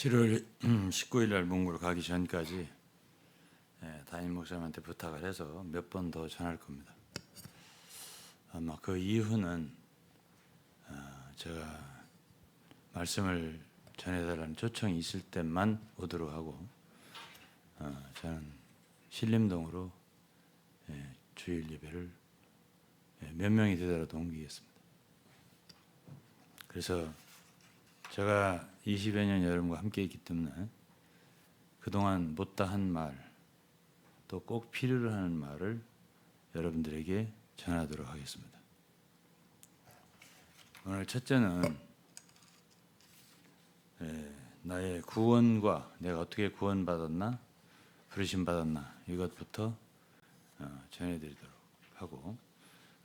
7월 19일 날 문구를 가기 전까지 담임 목사님한테 부탁을 해서 몇 번 더 전할 겁니다. 아마 그 이유는 제가 말씀을 전해달라는 초청이 있을 때만 오도록 하고 저는 신림동으로 주일 예배를 몇 명이 되더라도 옮기겠습니다. 그래서 제가 20여 년 여러분과 함께 있기 때문에 그동안 못다 한 말, 또 꼭 필요로 하는 말을 여러분들에게 전하도록 하겠습니다. 오늘 첫째는 나의 구원과 내가 어떻게 구원받았나, 부르심받았나 이것부터 전해드리도록 하고,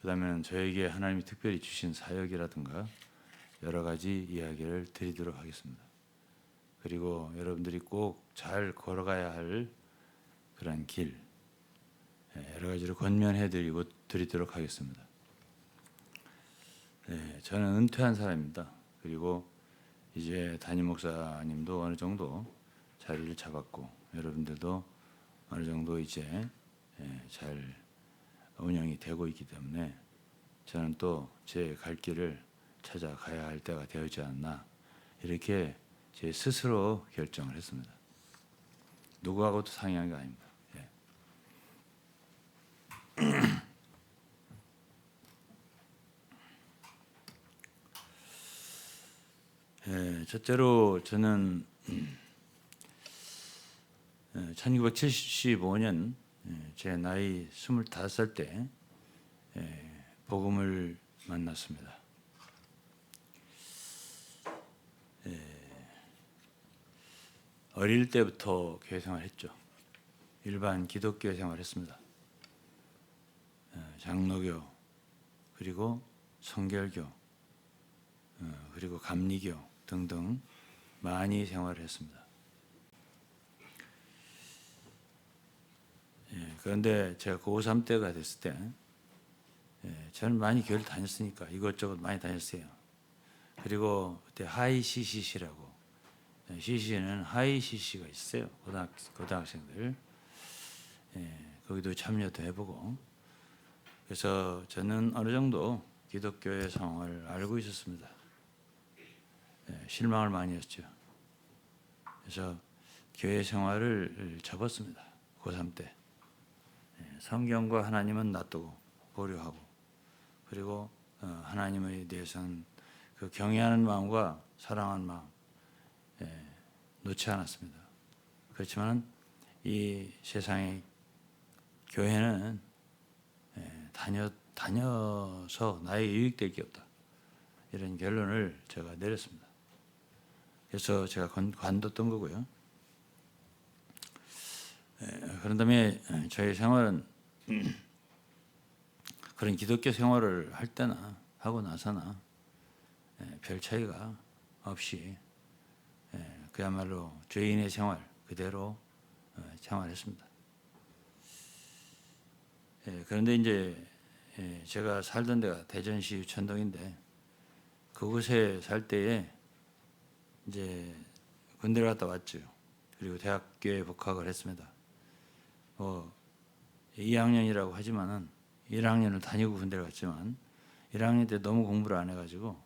그 다음에는 저에게 하나님이 특별히 주신 사역이라든가 여러 가지 이야기를 드리도록 하겠습니다. 그리고 여러분들이 꼭 잘 걸어가야 할 그런 길, 여러 가지를 권면해드리고 드리도록 하겠습니다. 저는 은퇴한 사람입니다. 그리고 이제 담임 목사님도 어느 정도 자리를 잡았고 여러분들도 어느 정도 이제 잘 운영이 되고 있기 때문에 저는 또 제 갈 길을 찾아가야 할 때가 되었지 않나, 이렇게 제 스스로 결정을 했습니다. 누구하고도 상의한 게 아닙니다. 첫째로 저는 1975년 제 나이 25살 때 복음을 만났습니다. 어릴 때부터 교회 생활했죠. 일반 기독교 생활했습니다. 장로교, 그리고 성결교, 그리고 감리교 등등 많이 생활을 했습니다. 그런데 제가 고3 때가 됐을 때 저는 많이 교회를 다녔으니까 이것저것 많이 다녔어요. 그리고 그때 하이 CCC라고, CCC는 하이 CC가 있어요. 고등학생들. 거기도 참여도 해보고. 그래서 저는 어느 정도 기독교의 상황을 알고 있었습니다. 실망을 많이 했죠. 그래서 교회 생활을 접었습니다. 고3 때. 성경과 하나님은 놔두고 보류하고, 그리고 하나님에 대해서는 그 경외하는 마음과 사랑하는 마음 놓지 않았습니다. 그렇지만 이 세상의 교회는 다녀서 나에게 유익될 게 없다, 이런 결론을 제가 내렸습니다. 그래서 제가 관뒀던 거고요. 그런 다음에 저희 생활은 그런 기독교 생활을 할 때나 하고 나서나 별 차이가 없이 그야말로 죄인의 생활 그대로 생활했습니다. 그런데 이제 제가 살던 데가 대전시 유천동인데, 그곳에 살 때에 이제 군대를 갔다 왔죠. 그리고 대학교에 복학을 했습니다. 2학년이라고 하지만은 1학년을 다니고 군대를 갔지만 1학년 때 너무 공부를 안 해가지고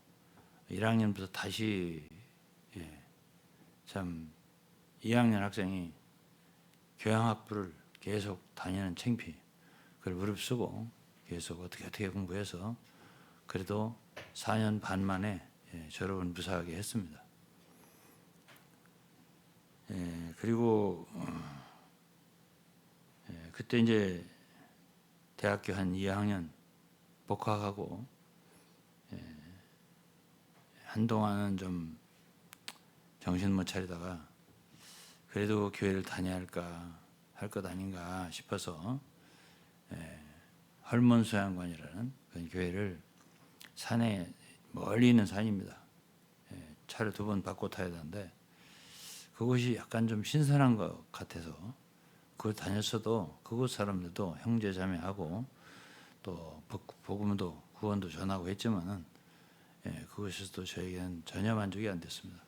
1학년부터 다시 참 2학년 학생이 교양학부를 계속 다니는 창피, 그걸 무릅쓰고 계속 어떻게 공부해서 그래도 4년 반 만에 졸업을 무사하게 했습니다. 그리고 그때 이제 대학교 한 2학년 복학하고 한동안은 좀 정신 못 차리다가 그래도 교회를 다녀야 할까, 할 것 아닌가 싶어서 헐몬수양관이라는 그런 교회를, 산에 멀리 있는 산입니다. 차를 2번 바꿔 타야 되는데 그곳이 약간 좀 신선한 것 같아서 그걸 다녔어도 그곳 사람들도 형제 자매하고 또 복음도 구원도 전하고 했지만은 그것에서도 저에게는 전혀 만족이 안 됐습니다.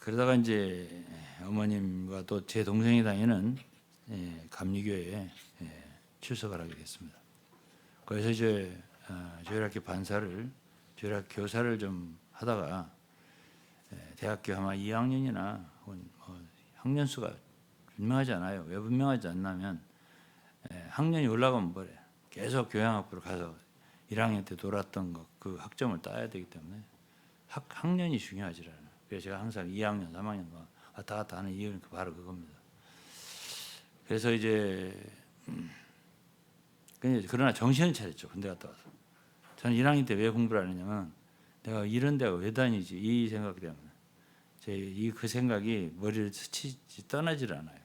그러다가 이제 어머님과 또 제 동생이 다니는 감리교회에 출석을 하게 됐습니다. 그래서 이제 조율학교 반사를 조율학 교사를 좀 하다가 대학교 아마 2학년이나 뭐 학년 수가 분명하지 않아요. 왜 분명하지 않냐면 학년이 올라가면 뭐래? 계속 교양학부로 가서 1학년 때 놀았던 그 학점을 따야 되기 때문에 학년이 중요하지 않아요. 그래서 제가 항상 2학년, 3학년 왔다 갔다 하는 이유는 바로 그겁니다. 그래서 이제 그러나 정신을 차렸죠. 군대 갔다 와서. 저는 1학년 때 왜 공부를 안 했냐면 내가 이런 데가 왜 다니지 이 생각 때문에 그 생각이 머리를 스치지 떠나질 않아요.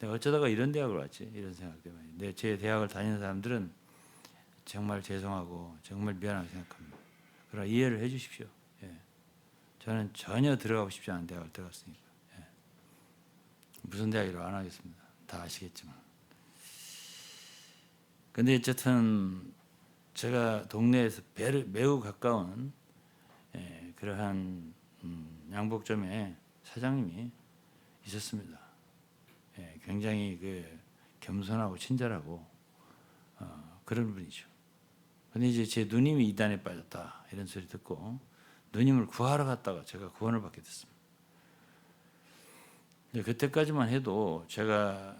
내가 어쩌다가 이런 대학을 왔지 이런 생각 때문에. 제 대학을 다니는 사람들은 정말 죄송하고 정말 미안하게 생각합니다. 그러나 이해를 해주십시오. 저는 전혀 들어가고 싶지 않은 대학을 들어갔으니까. 무슨 대학이라고 안 하겠습니다. 다 아시겠지만. 근데 어쨌든 제가 동네에서 매우 가까운 그러한 양복점에 사장님이 있었습니다. 굉장히 겸손하고 친절하고 그런 분이죠. 근데 이제 제 누님이 이단에 빠졌다 이런 소리 듣고 누님을 구하러 갔다가 제가 구원을 받게 됐습니다. 그때까지만 해도 제가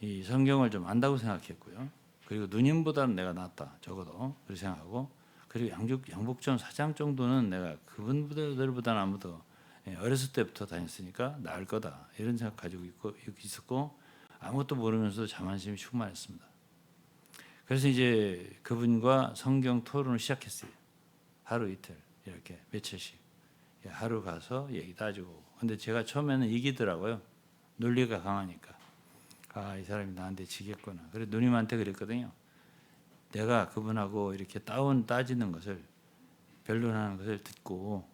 이 성경을 좀 안다고 생각했고요. 그리고 누님보다는 내가 낫다 적어도 그렇게 생각하고, 그리고 양복점 사장 정도는 내가 그분들보다는 아무도 어렸을 때부터 다녔으니까 나을 거다 이런 생각 가지고 있었고 아무것도 모르면서도 자만심이 충만했습니다. 그래서 이제 그분과 성경 토론을 시작했어요. 하루 이틀 이렇게 며칠씩 하루 가서 얘기 따지고. 근데 제가 처음에는 이기더라고요. 논리가 강하니까. 이 사람이 나한테 지겠구나. 그래 누님한테 그랬거든요. 내가 그분하고 이렇게 따지는 것을, 변론하는 것을 듣고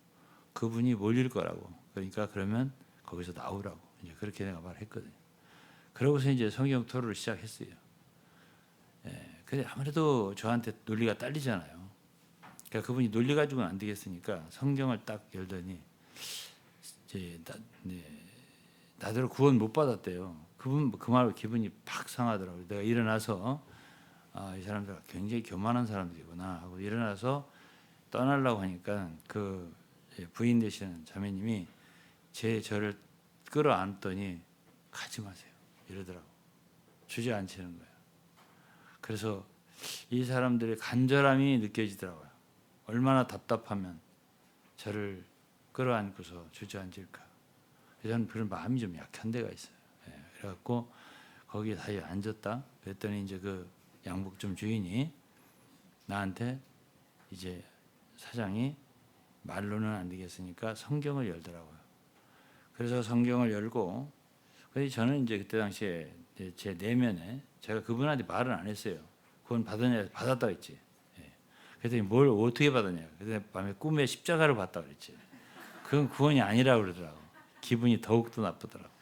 그분이 몰릴 거라고. 그러니까 그러면 거기서 나오라고. 이제 그렇게 내가 말했거든요. 그러고서 이제 성경 토론을 시작했어요. 근데 아무래도 저한테 논리가 딸리잖아요. 그러니까 그분이 논리 가지고는 안 되겠으니까 성경을 딱 열더니 이제 나대로 구원 못 받았대요. 그분 그 말로 기분이 팍 상하더라고요. 내가 일어나서 이 사람들 굉장히 교만한 사람들이구나 하고 일어나서 떠나려고 하니까 그 부인 되시는 자매님이 저를 끌어안더니 가지 마세요 이러더라고. 주저앉히는 거예요. 그래서 이 사람들의 간절함이 느껴지더라고요. 얼마나 답답하면 저를 끌어안고서 주저앉을까. 저는 그런 마음이 좀 약한 데가 있어요. 그래갖고 거기에 다시 앉았다. 그랬더니 이제 그 양복점 주인이 나한테 이제 사장이 말로는 안 되겠으니까 성경을 열더라고요. 그래서 성경을 열고, 그래서 저는 이제 그때 당시에 제 내면에 제가 그분한테 말은 안 했어요. 구원 받았냐, 받았다 했지. 그랬더니 뭘 어떻게 받았냐. 그랬더니 밤에 꿈에 십자가를 봤다 그랬지. 그건 구원이 아니라고 그러더라고. 기분이 더욱더 나쁘더라고.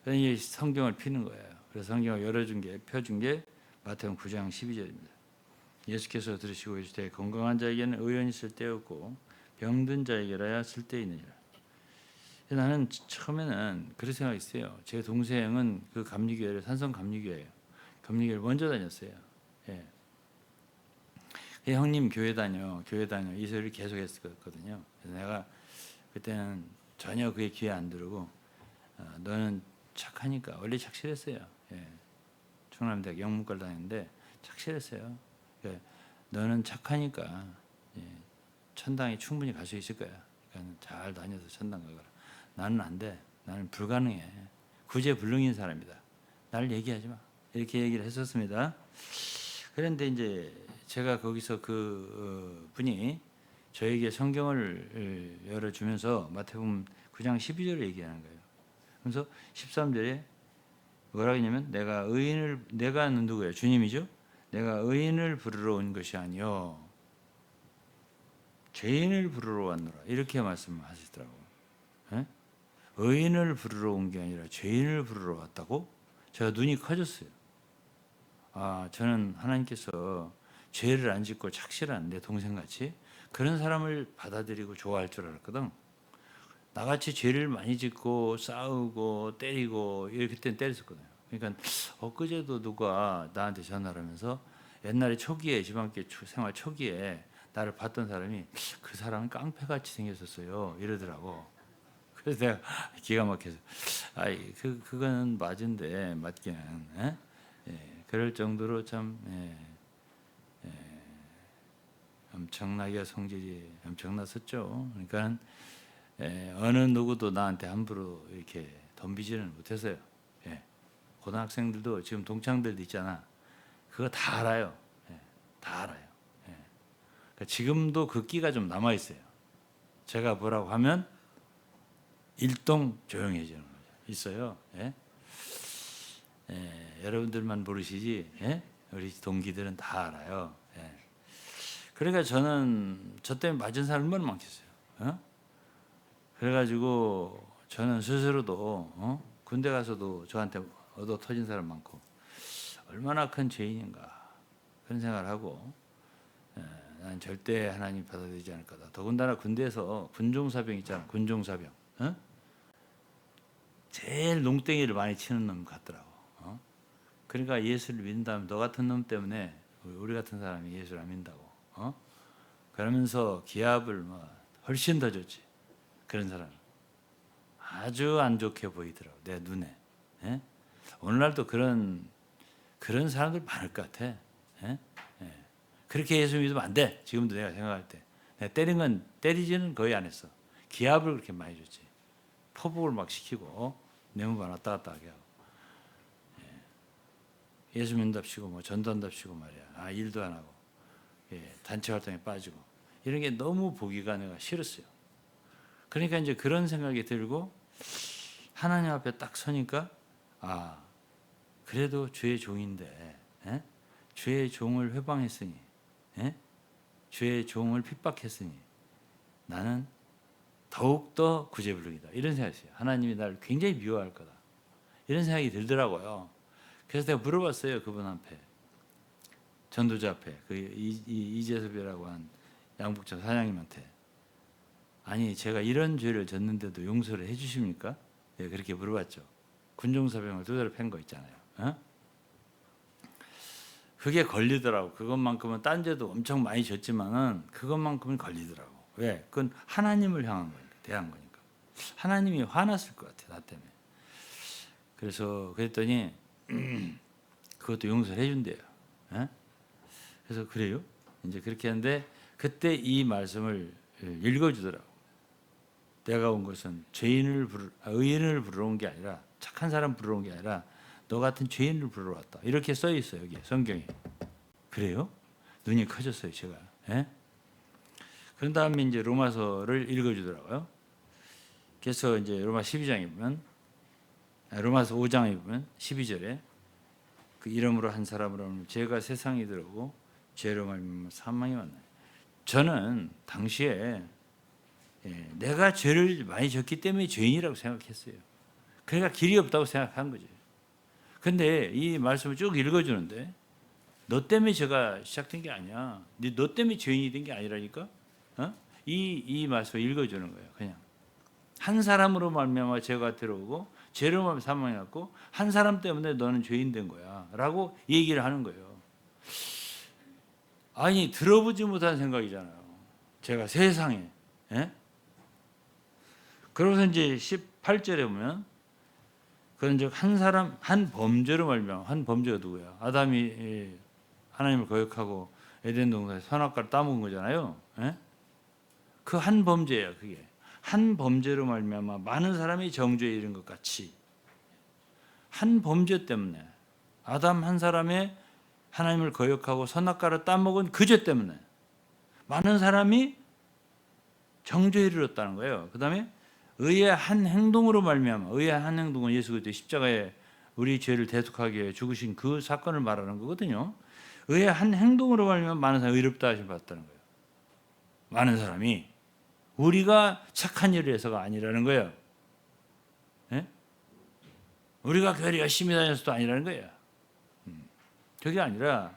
그래서 이제 성경을 피는 거예요. 그래서 성경을 펴준 게 마태복음 9장 12절입니다. 예수께서 들으시고 이르시되 건강한 자에게는 의원이 쓸데없고 병든 자에게라야 쓸데있느니라. 나는 처음에는 그런 생각이 있어요. 제 동생은 그 감리교회를 산성 감리교회예요. 감리교회를 먼저 다녔어요. 형님 교회 다녀 이 소리를 계속 했었거든요. 그래서 내가 그때는 전혀 그게 귀에 안 들고 너는 착하니까, 원래 착실했어요. 충남대학 영문과를 다녔는데 착실했어요. 너는 착하니까 천당에 충분히 갈 수 있을 거야. 그러니까 잘 다녀서 천당 가거라. 나는 안 돼. 나는 불가능해. 구제불능인 사람이다. 나를 얘기하지 마. 이렇게 얘기를 했었습니다. 그런데 이제 제가 거기서 그 분이 저에게 성경을 열어주면서 마태복음 9장 12절을 얘기하는 거예요. 그래서 13절에 뭐라고 했냐면 내가 누구예요? 주님이죠. 내가 의인을 부르러 온 것이 아니요 죄인을 부르러 왔노라. 이렇게 말씀하시더라고요. 의인을 부르러 온 게 아니라 죄인을 부르러 왔다고? 제가 눈이 커졌어요. 저는 하나님께서 죄를 안 짓고 착실한 내 동생같이 그런 사람을 받아들이고 좋아할 줄 알았거든. 나같이 죄를 많이 짓고 싸우고 때리고 이렇게 때는 때렸었거든요. 그러니까 엊그제도 누가 나한테 전화를 하면서 옛날에 초기에 지방교회 생활 초기에 나를 봤던 사람이 그 사람은 깡패같이 생겼었어요 이러더라고. 그래서 내가 기가 막혀서 그거는 맞은데 맞기는 그럴 정도로 참 엄청나게 성질이 엄청났었죠. 그러니까 어느 누구도 나한테 함부로 이렇게 덤비지는 못했어요. 고등학생들도 지금 동창들도 있잖아. 그거 다 알아요. 다 알아요. 그러니까 지금도 그 끼가 좀 남아 있어요. 제가 뭐라고 하면 일동 조용해지는 거죠. 있어요. 여러분들만 모르시지. 우리 동기들은 다 알아요. 그러니까 저는 저 때문에 맞은 사람이 얼마나 많겠어요. 그래가지고 저는 스스로도 군대 가서도 저한테 얻어 터진 사람 많고 얼마나 큰 죄인인가 그런 생각을 하고 난 절대 하나님 받아들이지 않을 거다. 더군다나 군대에서 군종사병 있잖아. 군종사병. 제일 농땡이를 많이 치는 놈 같더라고. 그러니까 예수를 믿는다면 너 같은 놈 때문에 우리 같은 사람이 예수를 안 믿는다고. 그러면서 기합을 훨씬 더 줬지. 그런 사람 아주 안 좋게 보이더라고 내 눈에. 오늘날도 그런 사람들 많을 것 같아. 그렇게 예수 믿으면 안 돼. 지금도 내가 생각할 때 내가 때리지는 거의 안 했어. 기합을 그렇게 많이 줬지. 포복을 막 시키고 내 몸만 왔다 갔다 하게 하고 예수 믿는답시고 뭐 전도한답시고 말이야. 일도 안 하고 단체 활동에 빠지고 이런 게 너무 보기가 내가 싫었어요. 그러니까 이제 그런 생각이 들고 하나님 앞에 딱 서니까 그래도 주의 종인데 주의 종을 회방했으니 주의 종을 핍박했으니 나는 더욱더 구제불능이다. 이런 생각이 있어요. 하나님이 나를 굉장히 미워할 거다. 이런 생각이 들더라고요. 그래서 내가 물어봤어요. 그분 앞에 전도자 앞에 그 이재섭이라고 한 양북장 사장님한테 아니 제가 이런 죄를 졌는데도 용서를 해주십니까? 그렇게 물어봤죠. 군종사병을 2대를 팬 거 있잖아요. 그게 걸리더라고. 그것만큼은 딴 죄도 엄청 많이 졌지만은 그것만큼은 걸리더라고. 왜? 그건 하나님을 향한 거니까, 대한 거니까. 하나님이 화났을 것 같아, 나 때문에. 그래서 그랬더니 그것도 용서를 해준대요. 그래서 그래요? 이제 그렇게 하는데 그때 이 말씀을 읽어주더라고. 내가 온 것은 의인을 부르러 온 게 아니라 착한 사람 부르러 온 게 아니라 너 같은 죄인을 부르러 왔다. 이렇게 써 있어요, 여기 성경에. 그래요? 눈이 커졌어요, 제가. 그런 다음에 이제 로마서를 읽어주더라고요. 그래서 이제 로마 12장에 보면, 로마서 5장에 보면 12절에 그 이름으로 한 사람으로 죄가 세상에 들어오고 죄로 말미암아 사망이 왔나요. 저는 당시에 내가 죄를 많이 졌기 때문에 죄인이라고 생각했어요. 그러니까 길이 없다고 생각한 거지. 근데 이 말씀을 쭉 읽어주는데 너 때문에 죄가 시작된 게 아니야. 너 때문에 죄인이 된 게 아니라니까. 이 말씀을 읽어주는 거예요. 그냥 한 사람으로 말미암아 죄가 들어오고 죄로 말미암아 사망이 왔고 한 사람 때문에 너는 죄인 된 거야. 라고 얘기를 하는 거예요. 아니 들어보지 못한 생각이잖아요. 제가 세상에. 그러면서 이제 18절에 보면 그런즉 한 사람 한 범죄로 말미암아 한 범죄가 누구야? 아담이 하나님을 거역하고 에덴 동산에서 선악과를 따먹은 거잖아요. 그 한 범죄예요. 그게 한 범죄로 말미암아 많은 사람이 정죄에 이른 것 같이 한 범죄 때문에 아담 한 사람의 하나님을 거역하고 선악과를 따먹은 그 죄 때문에 많은 사람이 정죄에 이르렀다는 거예요. 그 다음에 의의 한 행동으로 말미암아 의의 한 행동은 예수 그리스도의 십자가에 우리 죄를 대속하기 위해 죽으신 그 사건을 말하는 거거든요. 의의 한 행동으로 말미암아 많은 사람이 의롭다 하심을 받았다는 거예요. 많은 사람이 우리가 착한 일을 해서가 아니라는 거예요. 우리가 교회를 열심히 다녀서도 아니라는 거예요. 그게 아니라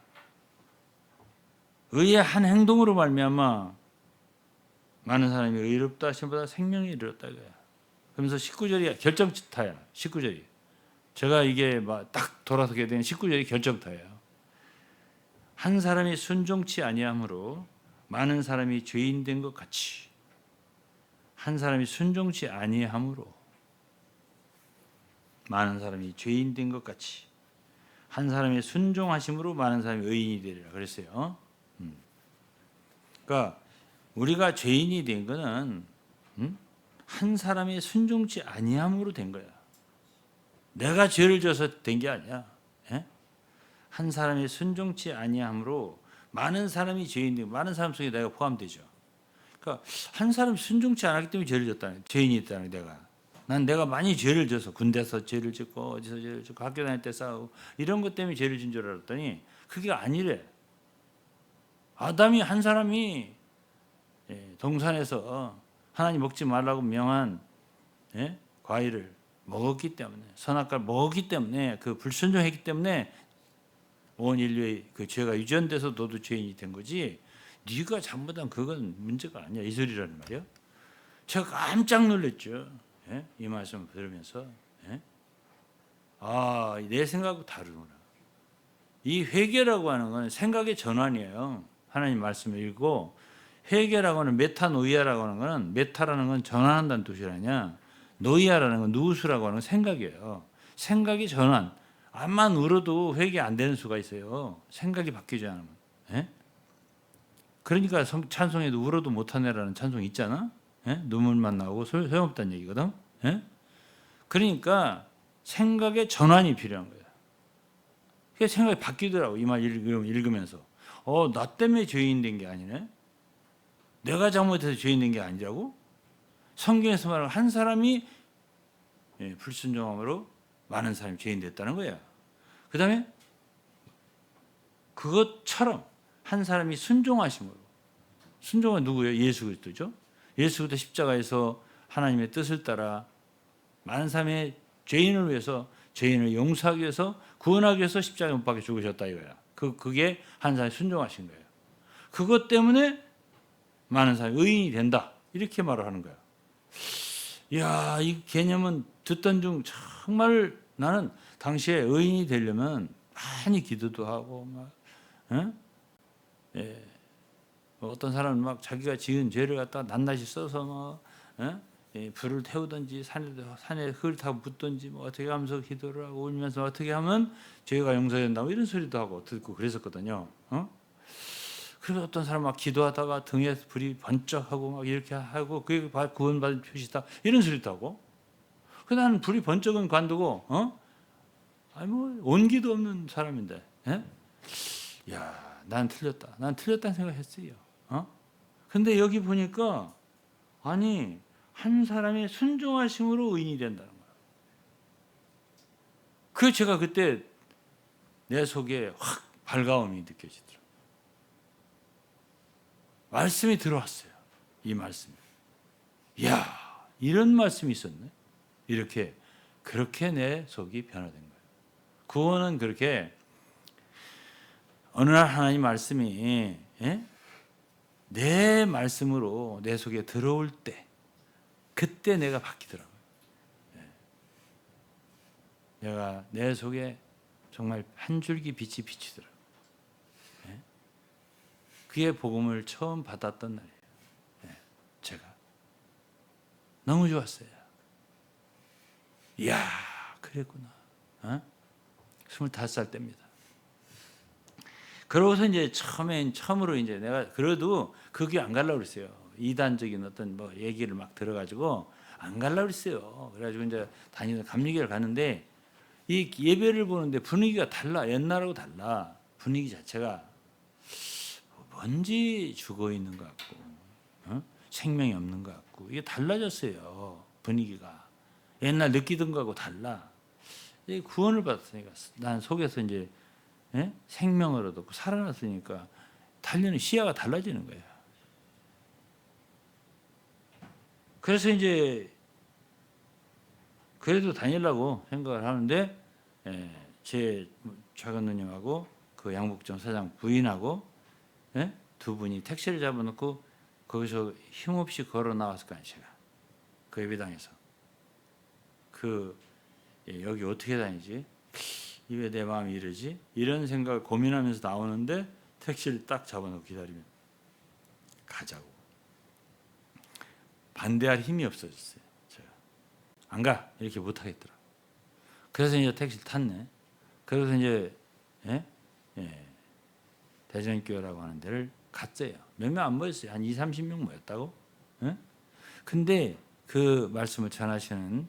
의의 한 행동으로 말미암아 많은 사람이 의롭다 하심보다 생명이 이르렀다 이거야. 그러면서 19절이 결정타야. 19절이. 제가 이게 막 딱 돌아서게 된 19절이 결정타예요. 한 사람이 순종치 아니함으로 많은 사람이 죄인 된 것 같이 한 사람이 순종치 아니함으로 많은 사람이 죄인 된 것 같이 한 사람이 순종하심으로 많은 사람이 의인이 되리라 그랬어요. 그러니까 우리가 죄인이 된 거는 한 사람이 순종치 아니함으로 된 거야. 내가 죄를 져서 된 게 아니야. 예? 한 사람이 순종치 아니함으로 많은 사람이 죄인 된 많은 사람 속에 내가 포함되죠. 그러니까 한 사람이 순종치 않았기 때문에 죄를 졌다는 죄인이 있다는 내가. 난 내가 많이 죄를 져서 군대에서 죄를 짓고 어디서 죄를 짓고 학교 다닐 때 싸우고 이런 것 때문에 죄를 진 줄 알았더니 그게 아니래. 아담이 한 사람이 동산에서 하나님 먹지 말라고 명한 과일을 먹었기 때문에 선악과를 먹었기 때문에 그 불순종했기 때문에 온 인류의 그 죄가 유전돼서 너도 죄인이 된 거지. 네가 잘못한 그건 문제가 아니야. 이 소리라는 말이야. 제가 깜짝 놀랐죠. 이 말씀을 들으면서 내 생각하고 다르구나. 이 회개라고 하는 건 생각의 전환이에요. 하나님 말씀을 읽고 회개라고 하는 메타노이아라고 하는 건 메타라는 건 전환한다는 뜻이 아니야. 노이아라는 건 누수라고 하는 생각이에요. 생각의 전환. 암만 울어도 회개 안 되는 수가 있어요. 생각이 바뀌지 않으면. 그러니까 찬송에도 울어도 못하네라는 찬송이 있잖아. 눈물만 나오고 소용없다는 얘기거든. 그러니까 생각의 전환이 필요한 거예요. 그게 생각이 바뀌더라고. 이 말 읽으면서. 나 때문에 죄인 된 게 아니네. 내가 잘못해서 죄인 된 게 아니라고. 성경에서 말하는 한 사람이 불순종함으로 많은 사람이 죄인 됐다는 거야. 그 다음에 그것처럼 한 사람이 순종하심으로. 순종은 누구예요? 예수 그리스도죠. 예수 그리스도 십자가에서 하나님의 뜻을 따라 많은 사람의 죄인을 위해서 죄인을 용서하기 위해서 구원하기 위해서 십자가에 못 박혀 죽으셨다 이거야. 그게 한 사람이 순종하신 거예요. 그것 때문에 많은 사람이 의인이 된다. 이렇게 말을 하는 거야. 이야, 이 개념은 듣던 중 정말 나는 당시에 의인이 되려면 많이 기도도 하고 어떤 사람은 막 자기가 지은 죄를 갖다 낱낱이 써서 불을 태우든지 산에 흙을 타고 묻든지 뭐 어떻게 하면서 기도를 하고 울면서 어떻게 하면 죄가 용서된다고 이런 소리도 하고 듣고 그랬었거든요. 그리고 어떤 사람 막 기도하다가 등에 불이 번쩍하고 막 이렇게 하고 그게 구원받은 표시다 이런 소리도 하고. 그 나는 불이 번쩍은 관두고 아니 뭐 온기도 없는 사람인데. 야, 난 틀렸다. 난 틀렸다는 생각했어요. 근데 여기 보니까 아니 한 사람의 순종하심으로 의인이 된다는 거야. 그 제가 그때 내 속에 확 밝아옴이 느껴지더라고요. 말씀이 들어왔어요. 이 말씀이. 이야, 이런 말씀이 있었네. 그렇게 내 속이 변화된 거예요. 구원은 그렇게 어느 날 하나님 말씀이 내 말씀으로 내 속에 들어올 때 그때 내가 바뀌더라고요. 내가 내 속에 정말 한 줄기 빛이 비치더라고요. 그의 복음을 처음 받았던 날이에요. 제가 너무 좋았어요. 이야, 그랬구나. 25살 때입니다. 그러고서 이제 처음으로 이제 내가 그래도 그게 안 가려고 그랬어요. 이단적인 어떤 뭐 얘기를 막 들어가지고 안 가려고 그랬어요. 그래가지고 이제 다니는 감리교를 가는데 이 예배를 보는데 분위기가 달라. 옛날하고 달라. 분위기 자체가 뭔지 죽어 있는 것 같고 생명이 없는 것 같고 이게 달라졌어요. 분위기가 옛날 느끼던 거하고 달라. 구원을 받았으니까 난 속에서 이제 생명을 얻었고 살아났으니까 달리는 시야가 달라지는 거예요. 그래서 이제 그래도 다니려고 생각을 하는데 제 작은 누님하고 그 양복점 사장 부인하고 예? 두 분이 택시를 잡아놓고 거기서 힘없이 걸어 나왔을 거 아니에요. 제가 그 예배당에서 여기 어떻게 다니지? 왜 내 마음이 이러지? 이런 생각을 고민하면서 나오는데 택시를 딱 잡아놓고 기다리면 가자고. 반대할 힘이 없어졌어요. 제가 안 가 이렇게 못 하겠더라. 그래서 이제 택시를 탔네. 그래서 이제 대전교회라고 하는 데를 갔어요. 몇 명 안 모였어요. 한 20-30명 모였다고. 예? 근데 그 말씀을 전하시는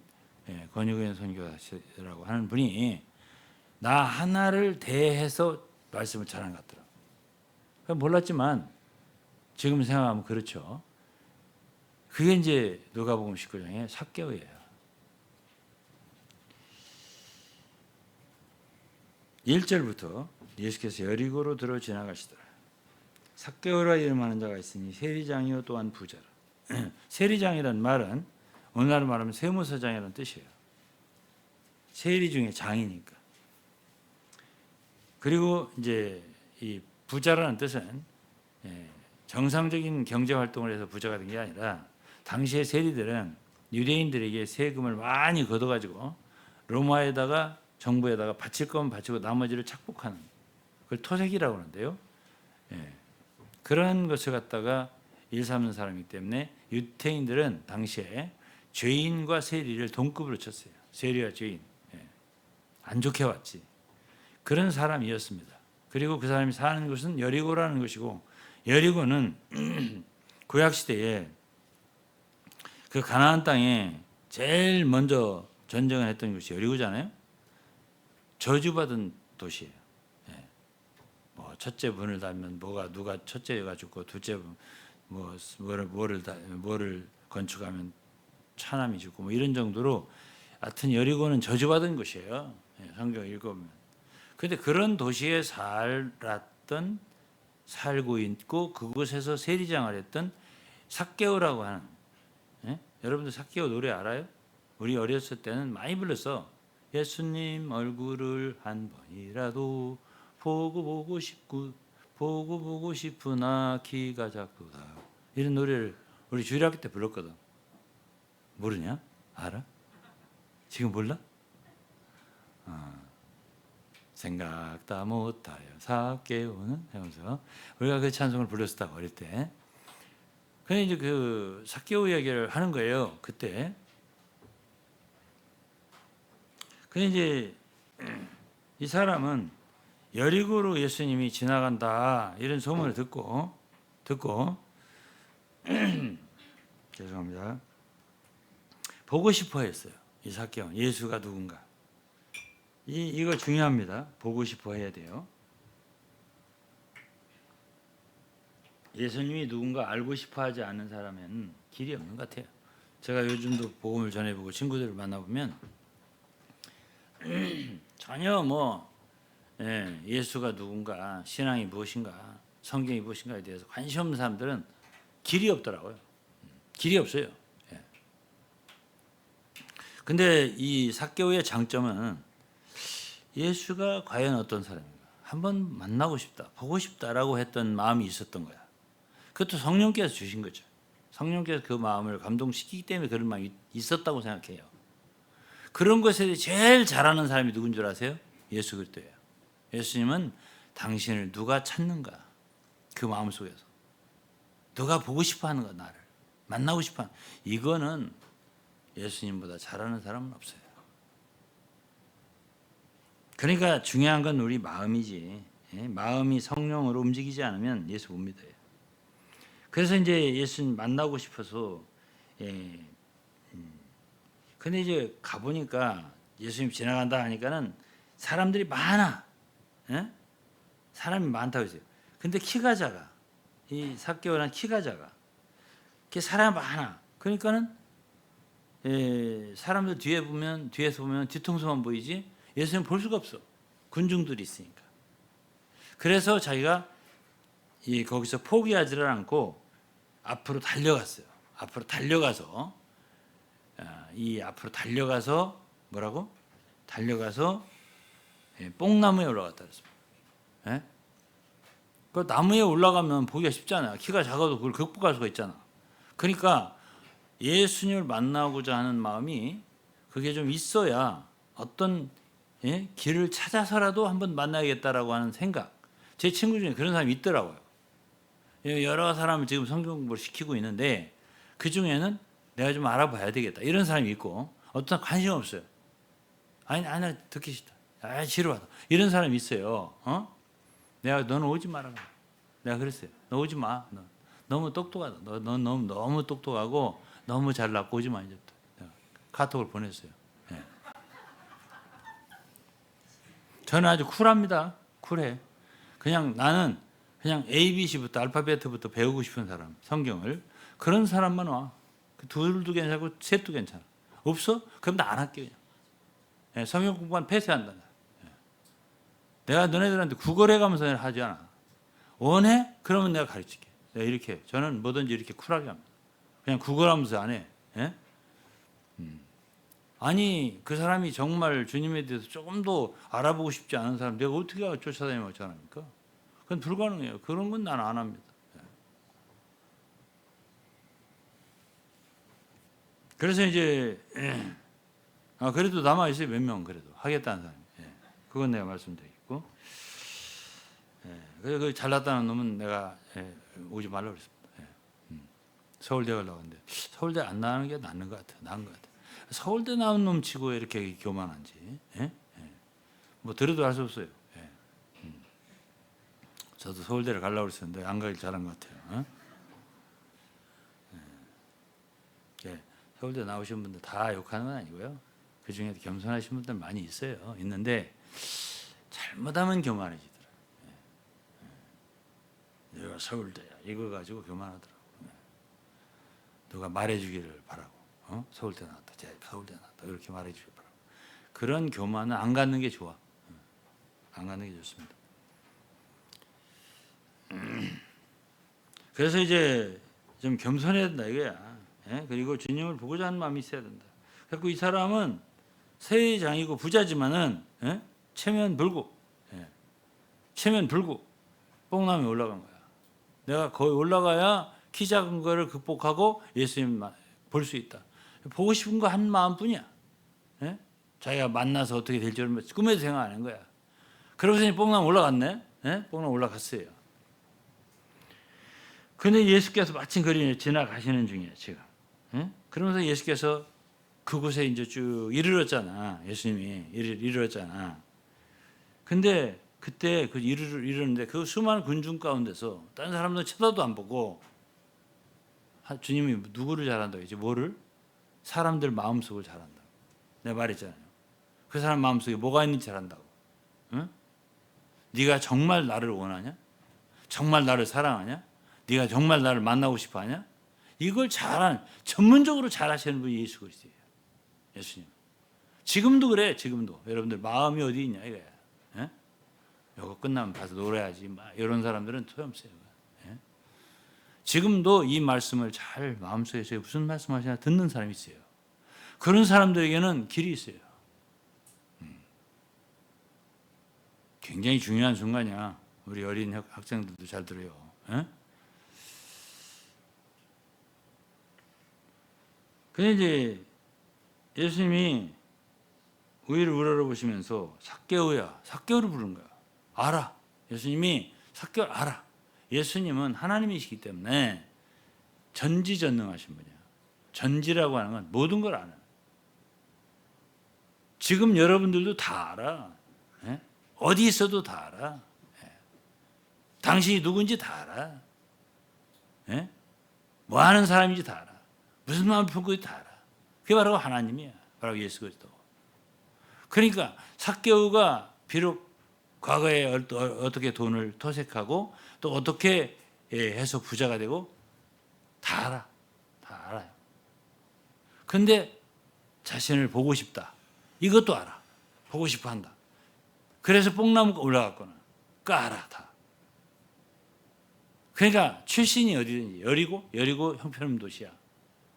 권유근 선교사라고 하는 분이 나 하나를 대해서 말씀을 전한 것 같더라고요. 몰랐지만 지금 생각하면 그렇죠. 그게 이제 누가복음 19장의 삭개오예요. 1절부터 예수께서 여리고로 들어 지나가시더라. 삭개오라 이름하는 자가 있으니 세리장이요 또한 부자라. 세리장이란 말은 오늘날 말하면 세무서장이라는 뜻이에요. 세리 중에 장이니까. 그리고 이제 이 부자라는 뜻은 정상적인 경제 활동을 해서 부자가 된 게 아니라 당시의 세리들은 유대인들에게 세금을 많이 걷어가지고 로마에다가 정부에다가 바칠 거면 바치고 나머지를 착복하는 그걸 토색이라고 하는데요. 그런 것을 갖다가 일삼는 사람이기 때문에 유대인들은 당시에 죄인과 세리를 동급으로 쳤어요. 세리와 죄인. 안 좋게 왔지. 그런 사람이었습니다. 그리고 그 사람이 사는 곳은 여리고라는 것이고 여리고는 구약시대에 그 가나안 땅에 제일 먼저 전쟁을 했던 곳이 여리고잖아요. 저주받은 도시예요. 뭐 첫째 분을 달면 누가 첫째가 죽고 둘째 분 뭐를 건축하면 차남이 죽고 뭐 이런 정도로 하여튼 여리고는 저주받은 곳이에요. 성경 읽어보면. 그런데 그런 도시에 살고 있고 그곳에서 세리장을 했던 삭개오라고 하는 여러분들 삭개오 노래 알아요? 우리 어렸을 때는 많이 불렀어. 예수님 얼굴을 한 번이라도 보고 싶구나 키가 작도다. 이런 노래를 우리 주일학교 때 불렀거든. 모르냐? 알아? 지금 몰라? 생각 다 못하여 삭개오는 하면서 우리가 그 찬송을 불렀었다고 어릴 때. 근데 이제 그 삭개오 이야기를 하는 거예요. 그때. 근데 이제 이 사람은 여리고로 예수님이 지나간다 이런 소문을 듣고 죄송합니다. 보고 싶어 했어요. 이 삭개오 예수가 누군가. 이거 중요합니다. 보고 싶어 해야 돼요. 예수님이 누군가 알고 싶어 하지 않는 사람은 길이 없는 것 같아요. 제가 요즘도 복음을 전해보고 친구들을 만나보면 전혀 예수가 누군가, 신앙이 무엇인가, 성경이 무엇인가에 대해서 관심 없는 사람들은 길이 없더라고요. 길이 없어요. 근데 이 삭개오의 장점은 예수가 과연 어떤 사람인가? 한번 만나고 싶다, 보고 싶다라고 했던 마음이 있었던 거야. 그것도 성령께서 주신 거죠. 성령께서 그 마음을 감동시키기 때문에 그런 마음이 있었다고 생각해요. 그런 것에 제일 잘하는 사람이 누군 줄 아세요? 예수 그리스도예요. 예수님은 당신을 누가 찾는가? 그 마음 속에서. 누가 보고 싶어 하는가 나를. 만나고 싶어 하는. 이거는 예수님보다 잘하는 사람은 없어요. 그러니까 중요한 건 우리 마음이지. 마음이 성령으로 움직이지 않으면 예수 못 믿어요. 그래서 이제 예수님 만나고 싶어서 근데 이제 가보니까 예수님 지나간다 하니까는 사람들이 많아. 사람이 많다고 했어요. 근데 키가 작아. 이 삭개오는 키가 작아. 그 사람이 많아. 그러니까는 사람들 뒤에서 보면 뒤통수만 보이지 예수님 볼 수가 없어. 군중들이 있으니까. 그래서 자기가 거기서 포기하지를 않고 앞으로 달려갔어요. 앞으로 달려가서 뭐라고? 달려가서 뽕나무에 올라갔다 그랬습니다. 그 나무에 올라가면 보기가 쉽잖아요. 키가 작아도 그걸 극복할 수가 있잖아. 그러니까 예수님을 만나고자 하는 마음이 그게 좀 있어야 어떤 길을 찾아서라도 한번 만나야겠다라고 하는 생각. 제 친구 중에 그런 사람이 있더라고요. 여러 사람을 지금 성경 공부를 시키고 있는데 그 중에는 내가 좀 알아봐야 되겠다 이런 사람이 있고, 어떤 관심 없어요. 아니 나 듣기 싫다. 지루하다. 이런 사람이 있어요. 내가 너는 오지 마라. 내가 그랬어요. 너 오지 마. 너 너무 똑똑하다. 너 너무 똑똑하고 너무 잘났고 오지 마. 이제부터. 내가 카톡을 보냈어요. 네. 저는 아주 쿨합니다. 쿨해. 그냥 나는 그냥 ABC부터 알파벳부터 배우고 싶은 사람, 성경을 그런 사람만 와. 둘도 괜찮고 셋도 괜찮아. 없어? 그럼 나 안 할게 그냥. 네, 성경 공부만 폐쇄한다. 네. 내가 너네들한테 구걸해 가면서 하지 않아. 원해? 그러면 내가 가르칠게. 내가 이렇게 저는 뭐든지 이렇게 쿨하게 합니다. 그냥 구걸하면서 안 해. 예? 아니 그 사람이 정말 주님에 대해서 조금 더 알아보고 싶지 않은 사람 내가 어떻게 쫓아다니면 어쩌합니까? 그건 불가능해요. 그런 건 나는 안 합니다. 그래서 이제 그래도 남아 있어요. 몇 명 그래도 하겠다는 사람이. 그건 내가 말씀드리겠고, 그래서 그 잘났다는 놈은 내가 오지 말라고 그랬습니다. 서울대 가려고 하는데 서울대 안 나가는 게 나은 것 같아. 서울대 나온 놈 치고 이렇게 교만한지, 뭐 들어도 할 수 없어요. 저도 서울대를 가려고 그랬었는데 안 가길 잘한 것 같아요. 서울대 나오신 분들 다 욕하는 건 아니고요. 그 중에 겸손하신 분들 많이 있어요. 있는데 잘못하면 교만해지더라고요. 내가 서울대야 이거 가지고 교만하더라고요. 누가 말해주기를 바라고, 서울대 나왔다, 서울대 나왔다 이렇게 말해주기를 바라고. 그런 교만은 안 갖는 게 좋아. 안 갖는 게 좋습니다. 그래서 이제 좀 겸손해야 된다 이거야. 그리고 주님을 보고자 하는 마음이 있어야 된다. 그래서 이 사람은 세장이고 부자지만은 체면 불구, 체면 불구 뽕남이 올라간 거야. 내가 거기 올라가야 키 작은 거를 극복하고 예수님 볼 수 있다. 보고 싶은 거 한 마음뿐이야. 자기가 만나서 어떻게 될지는 꿈에도 생각 안 한 거야. 그러고서 뽕남 올라갔네. 뽕남 올라갔어요. 근데 예수께서 마침 거리 지나가시는 중이에요 지금. 그러면서 예수께서 그곳에 이제 쭉 이르렀잖아. 예수님이 이르렀잖아. 근데 그때 그 이르는데 그 수많은 군중 가운데서 다른 사람들은 쳐다도 안 보고 주님이 누구를 잘한다고 했지? 뭐를? 사람들 마음속을 잘한다. 내가 말했잖아요. 그 사람 마음속에 뭐가 있는지 잘한다고. 네가 정말 나를 원하냐? 정말 나를 사랑하냐? 네가 정말 나를 만나고 싶어하냐? 이걸 전문적으로 잘하시는 분이 예수 그리스도예요. 예수님. 지금도 그래. 지금도 여러분들 마음이 어디 있냐 이거야. 이거 끝나면 가서 놀아야지. 막 이런 사람들은 소용없어요. 지금도 이 말씀을 잘 마음속에서 무슨 말씀하시나 듣는 사람이 있어요. 그런 사람들에게는 길이 있어요. 굉장히 중요한 순간이야. 우리 어린 학생들도 잘 들어요. 근데 이제 예수님이 위를 우러러보시면서 삭개오를 부른 거야. 알아. 예수님이 삭개오를 알아. 예수님은 하나님이시기 때문에 전지전능하신 분이야. 전지라고 하는 건 모든 걸 아는. 지금 여러분들도 다 알아. 어디 있어도 다 알아. 당신이 누군지 다 알아. 뭐 하는 사람인지 다 알아. 무슨 마음을 품고 있는지 다 알아. 그게 바로 하나님이야. 바로 예수 그리스도. 그러니까 삭개오가 비록 과거에 어떻게 돈을 토색하고 또 어떻게 해서 부자가 되고 다 알아. 다 알아요. 근데 자신을 보고 싶다. 이것도 알아. 보고 싶어 한다. 그래서 뽕나무가 올라갔거나 알아 다. 그러니까 출신이 어디든지 여리고 형편없는 도시야.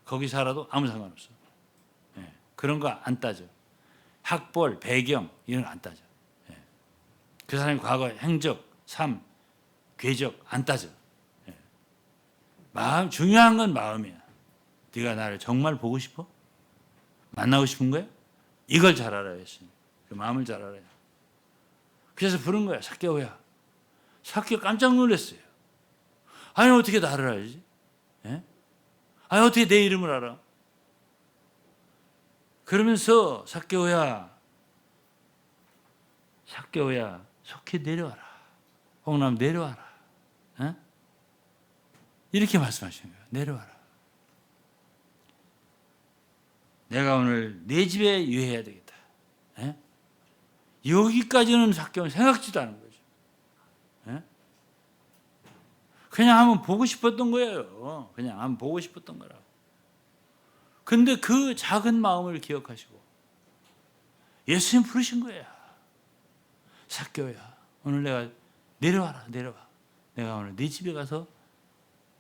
거기 살아도 아무 상관없어. 그런 거 안 따져. 학벌, 배경 이런 거 안 따져. 그 사람의 과거 행적, 삶 궤적 안 따져. 예. 마음 중요한 건 마음이야. 네가 나를 정말 보고 싶어? 만나고 싶은 거야? 이걸 잘 알아야 했으니 그 마음을 잘 알아야. 그래서 부른 거야. 삭개오야. 삭개오 깜짝 놀랐어요. 아니 어떻게 나를 알지? 예? 아니 어떻게 내 이름을 알아? 그러면서 삭개오야 속히 내려와라. 홍남 내려와라. 예? 이렇게 말씀하시는 거예요. 내려와라. 내가 오늘 내 집에 유해해야 되겠다. 예? 여기까지는 삭개오는 생각지도 않은 거죠. 예? 그냥 한번 보고 싶었던 거예요. 그냥 한번 보고 싶었던 거라고. 근데 그 작은 마음을 기억하시고 예수님 부르신 거야. 삭개오야, 오늘 내가 내려와라, 내려와. 내가 오늘 네 집에 가서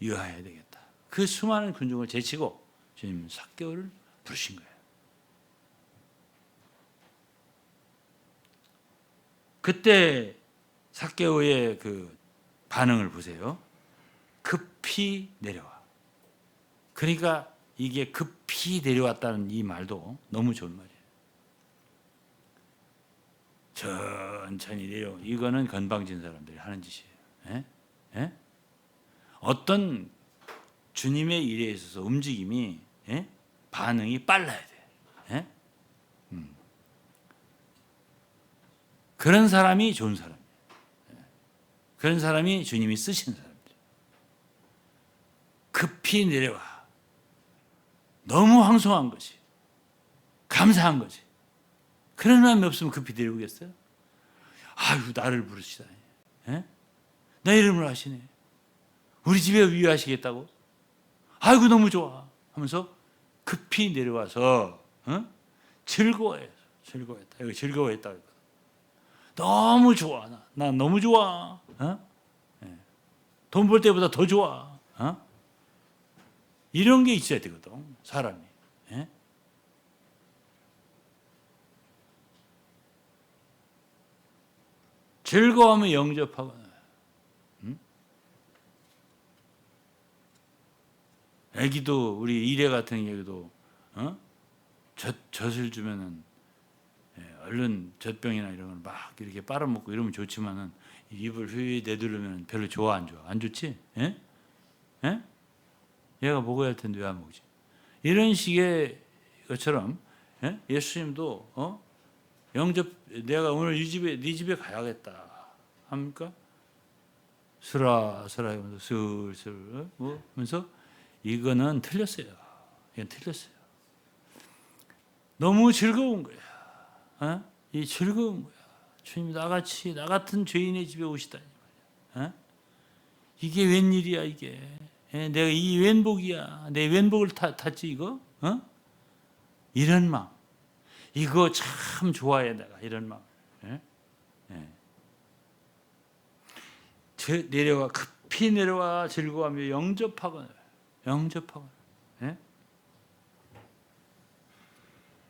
유하해야 되겠다. 그 수많은 군중을 제치고 주님 삭개오를 부르신 거예요. 그때 삭개오의 그 반응을 보세요. 급히 내려와. 그러니까 이게 급히 내려왔다는 이 말도 너무 좋은 말이에요. 천천히 내려. 이거는 건방진 사람들이 하는 짓이에요. 예? 예? 어떤 주님의 일에 있어서 움직임이 예? 반응이 빨라야 돼. 예? 그런 사람이 좋은 사람이에요. 예? 그런 사람이 주님이 쓰신 사람이에요. 급히 내려와. 너무 황송한 것이 감사한 거지. 그런 마음이 없으면 급히 내려오겠어요? 아유 나를 부르시다니. 예? 내 이름을 하시네. 우리 집에 위하시겠다고? 아이고 너무 좋아 하면서 급히 내려와서 즐거워해서 즐거워했다. 여기 즐거워했다. 너무 좋아. 나 너무 좋아. 예. 돈 벌 때보다 더 좋아. 이런 게 있어야 되거든 사람이. 예? 즐거워하면 영접하거나. 애기도 우리 이래 같은 애기도 젖을 주면은 얼른 젖병이나 이런 걸 막 이렇게 빨아먹고 이러면 좋지만은 입을 휘 내두르면 별로 좋아 안 좋아? 안 좋지? 예? 예? 얘가 먹어야 할 텐데 왜 안 먹지? 이런 식의 것처럼 예? 예수님도 영접 내가 오늘 네 집에 가야겠다 합니까? 스라스라 하면서 슬슬 하면서 이거는 틀렸어요. 이건 틀렸어요. 너무 즐거운 거야. 이 즐거운 거야. 주님 나 같은 죄인의 집에 오시다니 말이야. 이게 웬일이야 이게. 내가 이 웬복이야. 내 웬복을 탔지 이거. 이런 마음. 이거 참 좋아해 내가 이런 마음. 내려와 급히 내려와 즐거워하며 영접하거늘. 예?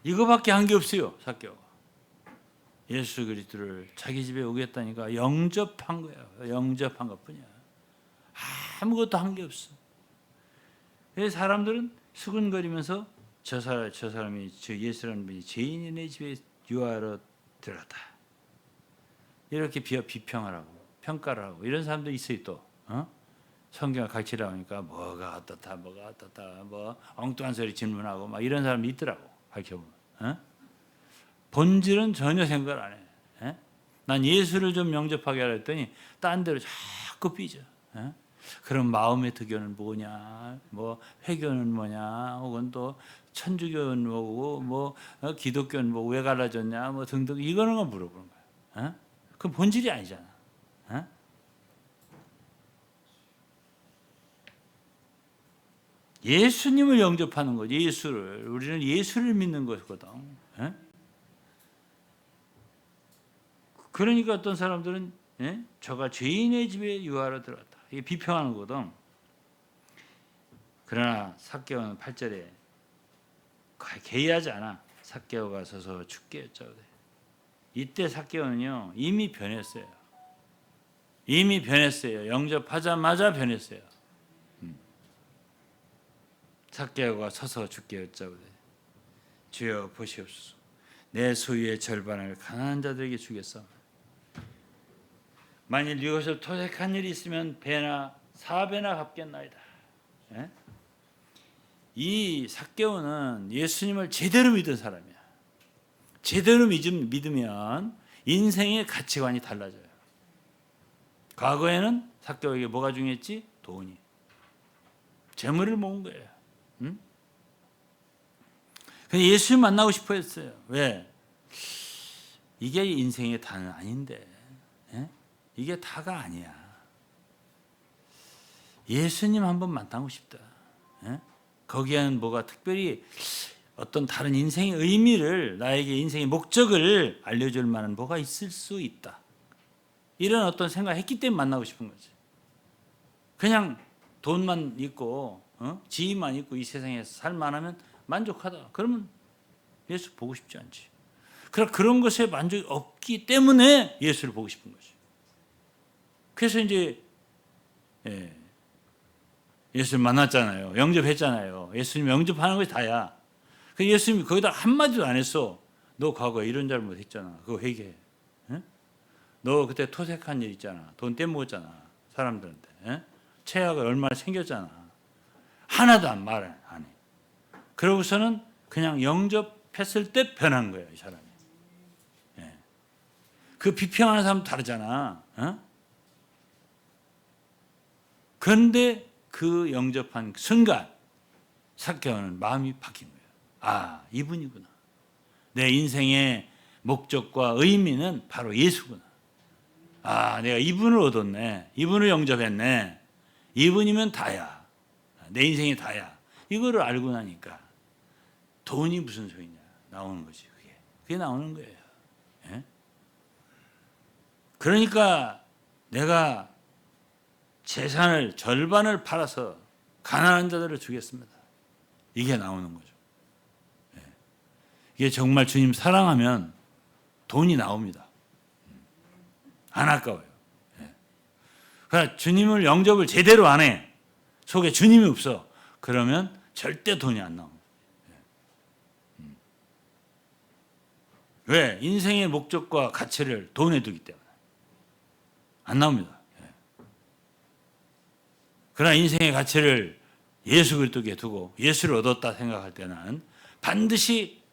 이거밖에 한 게 없어요. 삭개오가 예수 그리스도를 자기 집에 오겠다니까 영접한 거야. 영접한 것뿐이야. 아무것도 한 게 없어. 그래서 사람들은 수근거리면서 저 사람이 저 예수라는 분이 죄인의 집에 유하러 들어갔다. 이렇게 비평을 하고 평가를 하고 이런 사람도 있어요 또. 성경을 같이 나오니까 뭐가 어떻다 뭐 엉뚱한 소리 질문하고 막 이런 사람이 있더라고. 밝혀보면. 본질은 전혀 생각을 안 해. 난 예수를 좀 영접하게 하려 했더니 딴 데로 자꾸 삐져. 그럼 마음의 특교는 뭐냐, 뭐 회교는 뭐냐, 혹은 또 천주교는 뭐고, 뭐 기독교는 뭐 왜 갈라졌냐, 뭐 등등 이거는 거 물어보는 거야. 그건 본질이 아니잖아. 예수님을 영접하는 거지. 예수를 우리는 예수를 믿는 것이거든. 그러니까 어떤 사람들은 저가 죄인의 집에 유하러 들어갔다. 이게 비평하는 거거든. 그러나 삭개오는 8절에 개의하지 않아. 삭개오가 서서 주께 여짜오되. 이때 삭개오는요 이미 변했어요. 이미 변했어요. 영접하자마자 변했어요. 삭개오가 서서 주께 여짜오되 주여 보시옵소서. 내 소유의 절반을 가난한 자들에게 주겠사오니 만일 이것을 토색한 일이 있으면 배나 4배나 갚겠나이다. 예? 이 삭개오는 예수님을 제대로 믿은 사람이야. 제대로 믿으면 인생의 가치관이 달라져요. 과거에는 삭개오에게 뭐가 중요했지? 돈이. 재물을 모은 거예요. 응? 근데 예수님 만나고 싶어 했어요. 왜? 이게 인생의 다는 아닌데. 예? 이게 다가 아니야. 예수님 한번 만나고 싶다. 예? 거기에는 뭐가 특별히 어떤 다른 인생의 의미를, 나에게 인생의 목적을 알려줄 만한 뭐가 있을 수 있다. 이런 어떤 생각을 했기 때문에 만나고 싶은 거지. 그냥 돈만 있고 지위만 있고 이 세상에서 살만 하면 만족하다. 그러면 예수 보고 싶지 않지. 그런 것에 만족이 없기 때문에 예수를 보고 싶은 거지. 그래서 이제 예수를 만났잖아요. 영접했잖아요. 예수님 영접하는 것이 다야. 예수님이 거기다 한마디도 안 했어. 너 과거에 이런 잘못 했잖아. 그거 회개해. 너 그때 토색한 일 있잖아. 돈 떼먹었잖아. 사람들한테. 최악을 얼마나 생겼잖아. 하나도 말 안 해. 그러고서는 그냥 영접했을 때 변한 거예요. 이 사람이. 그 비평하는 사람 다르잖아. 그런데 그 영접한 순간 삭개오는 마음이 바뀐 거예요. 아, 이분이구나. 내 인생의 목적과 의미는 바로 예수구나. 아, 내가 이분을 얻었네. 이분을 영접했네. 이분이면 다야. 내 인생이 다야. 이거를 알고 나니까 돈이 무슨 소리냐 나오는 거지. 그게 나오는 거예요. 예? 그러니까 내가 재산을 절반을 팔아서 가난한 자들을 주겠습니다. 이게 나오는 거죠. 예. 이게 정말 주님 사랑하면 돈이 나옵니다. 안 아까워요. 예. 그러나 주님을 영접을 제대로 안 해. 속에 주님이 없어. 그러면 절대 돈이 안 나옵니다. 예. 왜? 인생의 목적과 가치를 돈에 두기 때문에. 안 나옵니다. 예. 그러나 인생의 가치를 예수 그리스도께 두고 예수를 얻었다 생각할 때는 반드시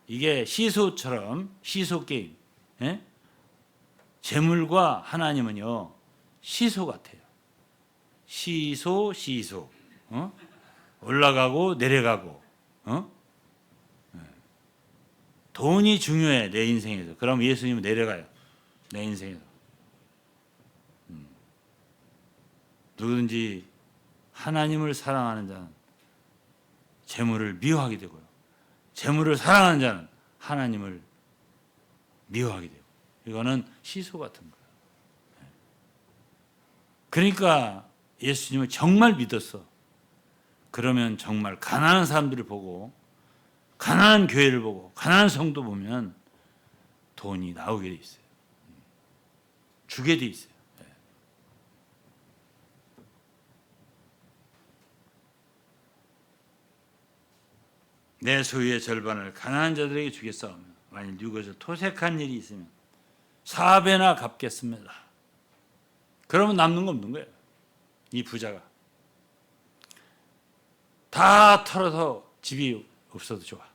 이게 시소처럼 시소 게임. 예? 재물과 하나님은요 시소 같아요. 시소. 올라가고 내려가고. 돈이 중요해 내 인생에서. 그럼 예수님은 내려가요. 내 인생에서. 누구든지 하나님을 사랑하는 자는 재물을 미워하게 되고요. 재물을 사랑하는 자는 하나님을 미워하게 되고. 이거는 시소 같은 거예요. 그러니까 예수님을 정말 믿었어. 그러면 정말 가난한 사람들을 보고 가난한 교회를 보고 가난한 성도 보면 돈이 나오게 돼 있어요. 주게 돼 있어요. 내 소유의 절반을 가난한 자들에게 주겠사오며 만일 이것을 토색한 일이 있으면 4배나 갚겠습니다. 그러면 남는 거 없는 거예요. 이 부자가 다 털어서 집이 없어도 좋아.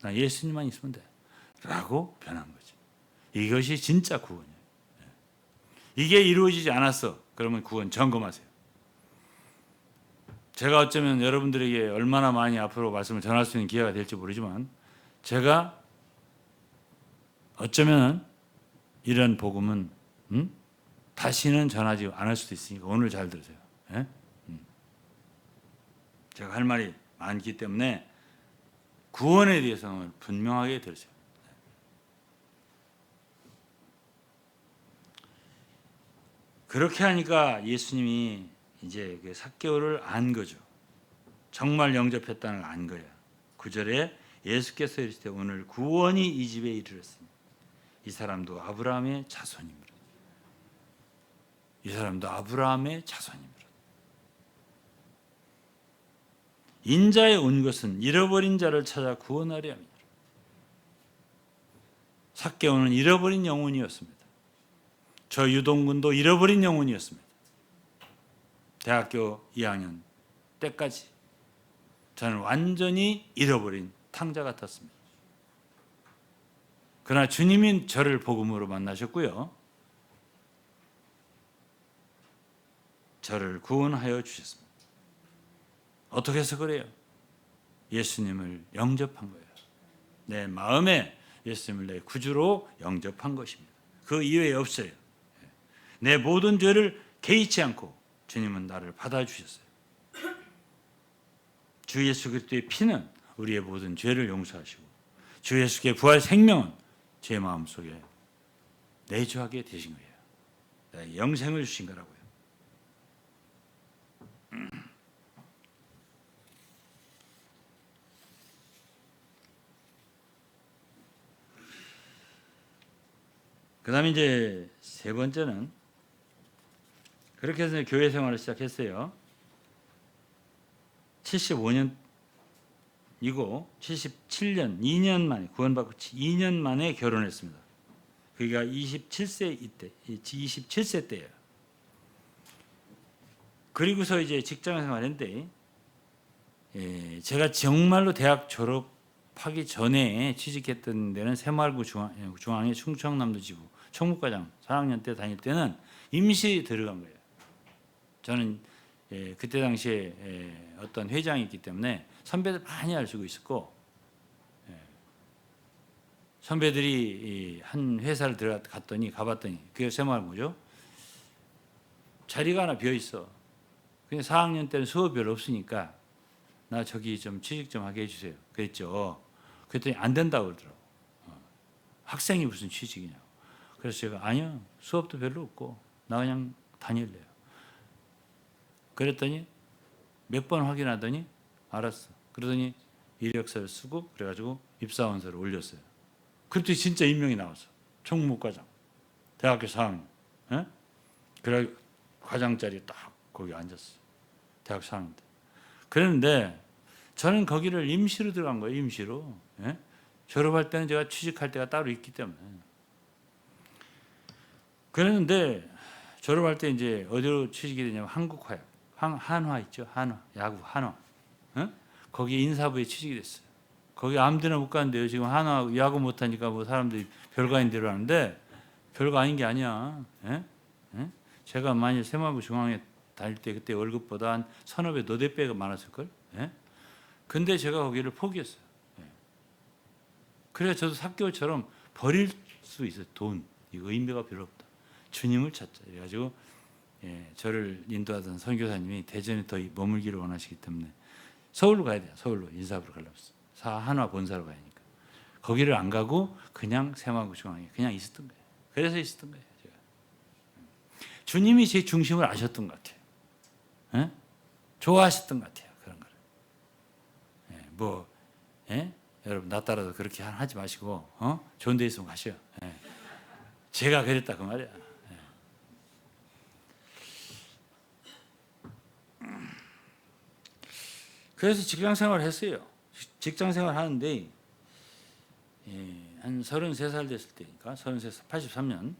나 예수님만 있으면 돼. 라고 변한 거지. 이것이 진짜 구원이에요. 이게 이루어지지 않았어. 그러면 구원 점검하세요. 제가 어쩌면 여러분들에게 얼마나 많이 앞으로 말씀을 전할 수 있는 기회가 될지 모르지만 제가 어쩌면 이런 복음은 다시는 전하지 않을 수도 있으니까 오늘 잘 들으세요. 예? 제가 할 말이 많기 때문에 구원에 대해서는 분명하게 들으세요. 그렇게 하니까 예수님이 이제 그 삭개오를 안 거죠. 정말 영접했다는 걸 안 거야. 9절에 예수께서 이르시되 오늘 구원이 이 집에 이르렀으니 이 사람도 아브라함의 자손입니다. 이 사람도 아브라함의 자손입니다. 인자에 온 것은 잃어버린 자를 찾아 구원하려 합니다. 삭개오는 잃어버린 영혼이었습니다. 저 유동근도 잃어버린 영혼이었습니다. 대학교 2학년 때까지 저는 완전히 잃어버린 탕자 같았습니다. 그러나 주님이 저를 복음으로 만나셨고요. 저를 구원하여 주셨습니다. 어떻게 해서 그래요? 예수님을 영접한 거예요. 내 마음에 예수님을 내 구주로 영접한 것입니다. 그 이외에 없어요. 내 모든 죄를 개의치 않고 주님은 나를 받아주셨어요. 주 예수 그리스도의 피는 우리의 모든 죄를 용서하시고 주 예수의 부활 생명은 제 마음속에 내주하게 되신 거예요. 영생을 주신 거라고요. 그 다음에 이제 세 번째는 그렇게 해서 교회 생활을 시작했어요. 75년이고 77년 2년 만에 구원받고 2년 만에 결혼했습니다. 그가 27세 이때 27세 때예요. 그리고서 이제 직장 생활했는데 제가 정말로 대학 졸업하기 전에 취직했던 데는 새마을구 중앙의 충청남도 지부 총무과장 4학년 때 다닐 때는 임시 들어간 거예요. 저는 그때 당시에 어떤 회장이 있기 때문에 선배들 많이 알고 있었고 선배들이 한 회사를 가봤더니 그게 새마을구죠. 자리가 하나 비어 있어. 그냥 4학년 때는 수업이 별로 없으니까 나 저기 좀 취직 좀 하게 해주세요. 그랬죠. 그랬더니 안 된다고 그러더라고. 학생이 무슨 취직이냐고. 그래서 제가 아니요. 수업도 별로 없고 나 그냥 다닐래요. 그랬더니 몇 번 확인하더니 알았어. 그러더니 이력서를 쓰고 그래가지고 입사원서를 올렸어요. 그랬더니 진짜 임명이 나왔어. 총무과장. 대학교 4학년. 예? 그래 과장 자리에 딱 거기 앉았어. 대학 4학년 때. 그랬는데 저는 거기를 임시로 들어간 거예요. 임시로. 예? 졸업할 때는 제가 취직할 때가 따로 있기 때문에. 그랬는데 졸업할 때 이제 어디로 취직이 되냐면 한국화약. 한화 있죠. 한화. 야구 한화. 예? 거기 인사부에 취직이 됐어요. 거기 아무데나 못 가는데요. 지금 한화 야구 못하니까 뭐 사람들이 별거 아닌 대로 하는데 별거 아닌 게 아니야. 예? 예? 제가 만일 새마을구 중앙에 다닐 때 그때 월급보다 한 서너 배, 너댓 배가 많았을걸? 예? 근데 제가 거기를 포기했어요. 예. 그래서 저도 삭개오처럼 버릴 수 있어요. 돈. 이거 의미가 별로 없다. 주님을 찾자. 그래가지고 저를 인도하던 선교사님이 대전에 더 머물기를 원하시기 때문에 서울로 가야 돼요. 서울로 인사부로 가려고 했어요. 한화 본사로 가야 하니까. 거기를 안 가고 그냥 새마을구 중앙에 그냥 있었던 거예요. 그래서 있었던 거예요. 제가. 주님이 제 중심을 아셨던 것 같아요. 예? 좋아하셨던 것 같아요. 그런 거를. 여러분 나 따라서 그렇게 하지 마시고 좋은 데 있으면 가셔요. 제가 그랬다 그 말이야. 그래서 직장 생활을 했어요. 직장 생활 하는데 한 33살 됐을 때니까 33살 83년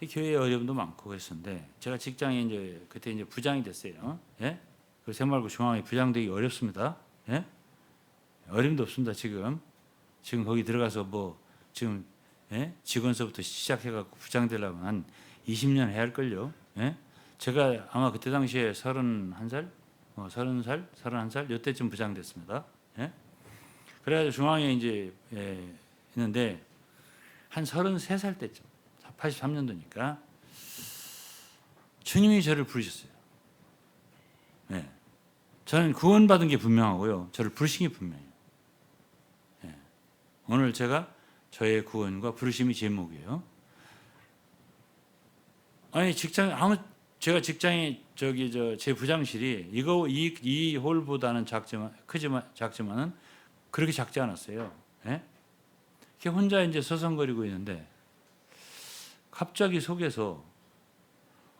교회에 어려움도 많고 그랬었는데 제가 직장에 이제 그때 이제 부장이 됐어요. 예? 그 새마을구 중앙에 부장되기 어렵습니다. 예? 어림도 없습니다. 지금 거기 들어가서 뭐 지금 직원서부터 시작해갖고 부장 되려면 한 20년 해야 할 걸요. 예? 제가 아마 그때 당시에 31살, 31살 이때쯤 부장 됐습니다. 예? 그래가지고 중앙에 이제 있는데 한 33살 때쯤 83년도니까 주님이 저를 부르셨어요. 저는 구원받은 게 분명하고요. 저를 부르신 게 분명해요. 오늘 제가 저의 구원과 부르심이 제목이에요. 아니 제가 직장에 제 부장실이 이 홀보다는 작지만은 그렇게 작지 않았어요. 이렇게 혼자 이제 서성거리고 있는데 갑자기 속에서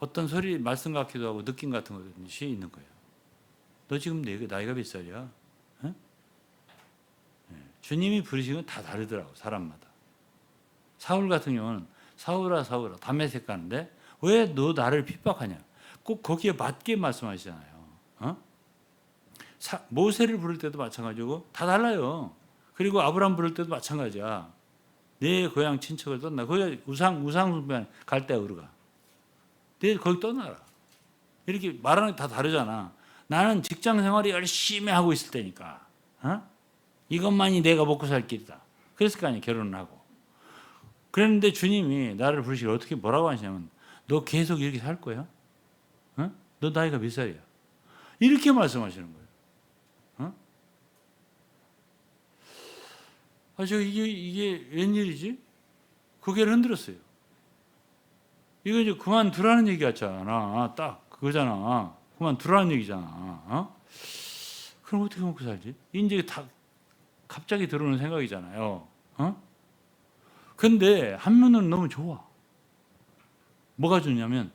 어떤 소리 말씀 같기도 하고 느낌 같은 것이 있는 거예요. 너 지금 나이가 몇 살이야? 어? 주님이 부르시는 건 다 다르더라고, 사람마다. 사울 같은 경우는 사울아 다메섹 가는데 왜 너 나를 핍박하냐? 꼭 거기에 맞게 말씀하시잖아요. 모세를 부를 때도 마찬가지고 다 달라요. 그리고 아브라함 부를 때도 마찬가지야. 내 고향 친척을 떠나. 거기 우상 숭배 갈 때 우리가. 내 거기 떠나라. 이렇게 말하는 게 다 다르잖아. 나는 직장 생활이 열심히 하고 있을 때니까. 이것만이 내가 먹고 살 길이다. 그랬을 거 아니야, 결혼을 하고. 그랬는데 주님이 나를 부르시고 어떻게 뭐라고 하시냐면 너 계속 이렇게 살 거야? 너 나이가 몇 살이야? 이렇게 말씀하시는 거예요. 이게 웬일이지? 고개를 흔들었어요. 이거 이제 그만두라는 얘기 같잖아. 딱 그거잖아. 그만두라는 얘기잖아. 그럼 어떻게 먹고 살지? 이제 다 갑자기 들어오는 생각이잖아요. 근데 한면은 너무 좋아. 뭐가 좋냐면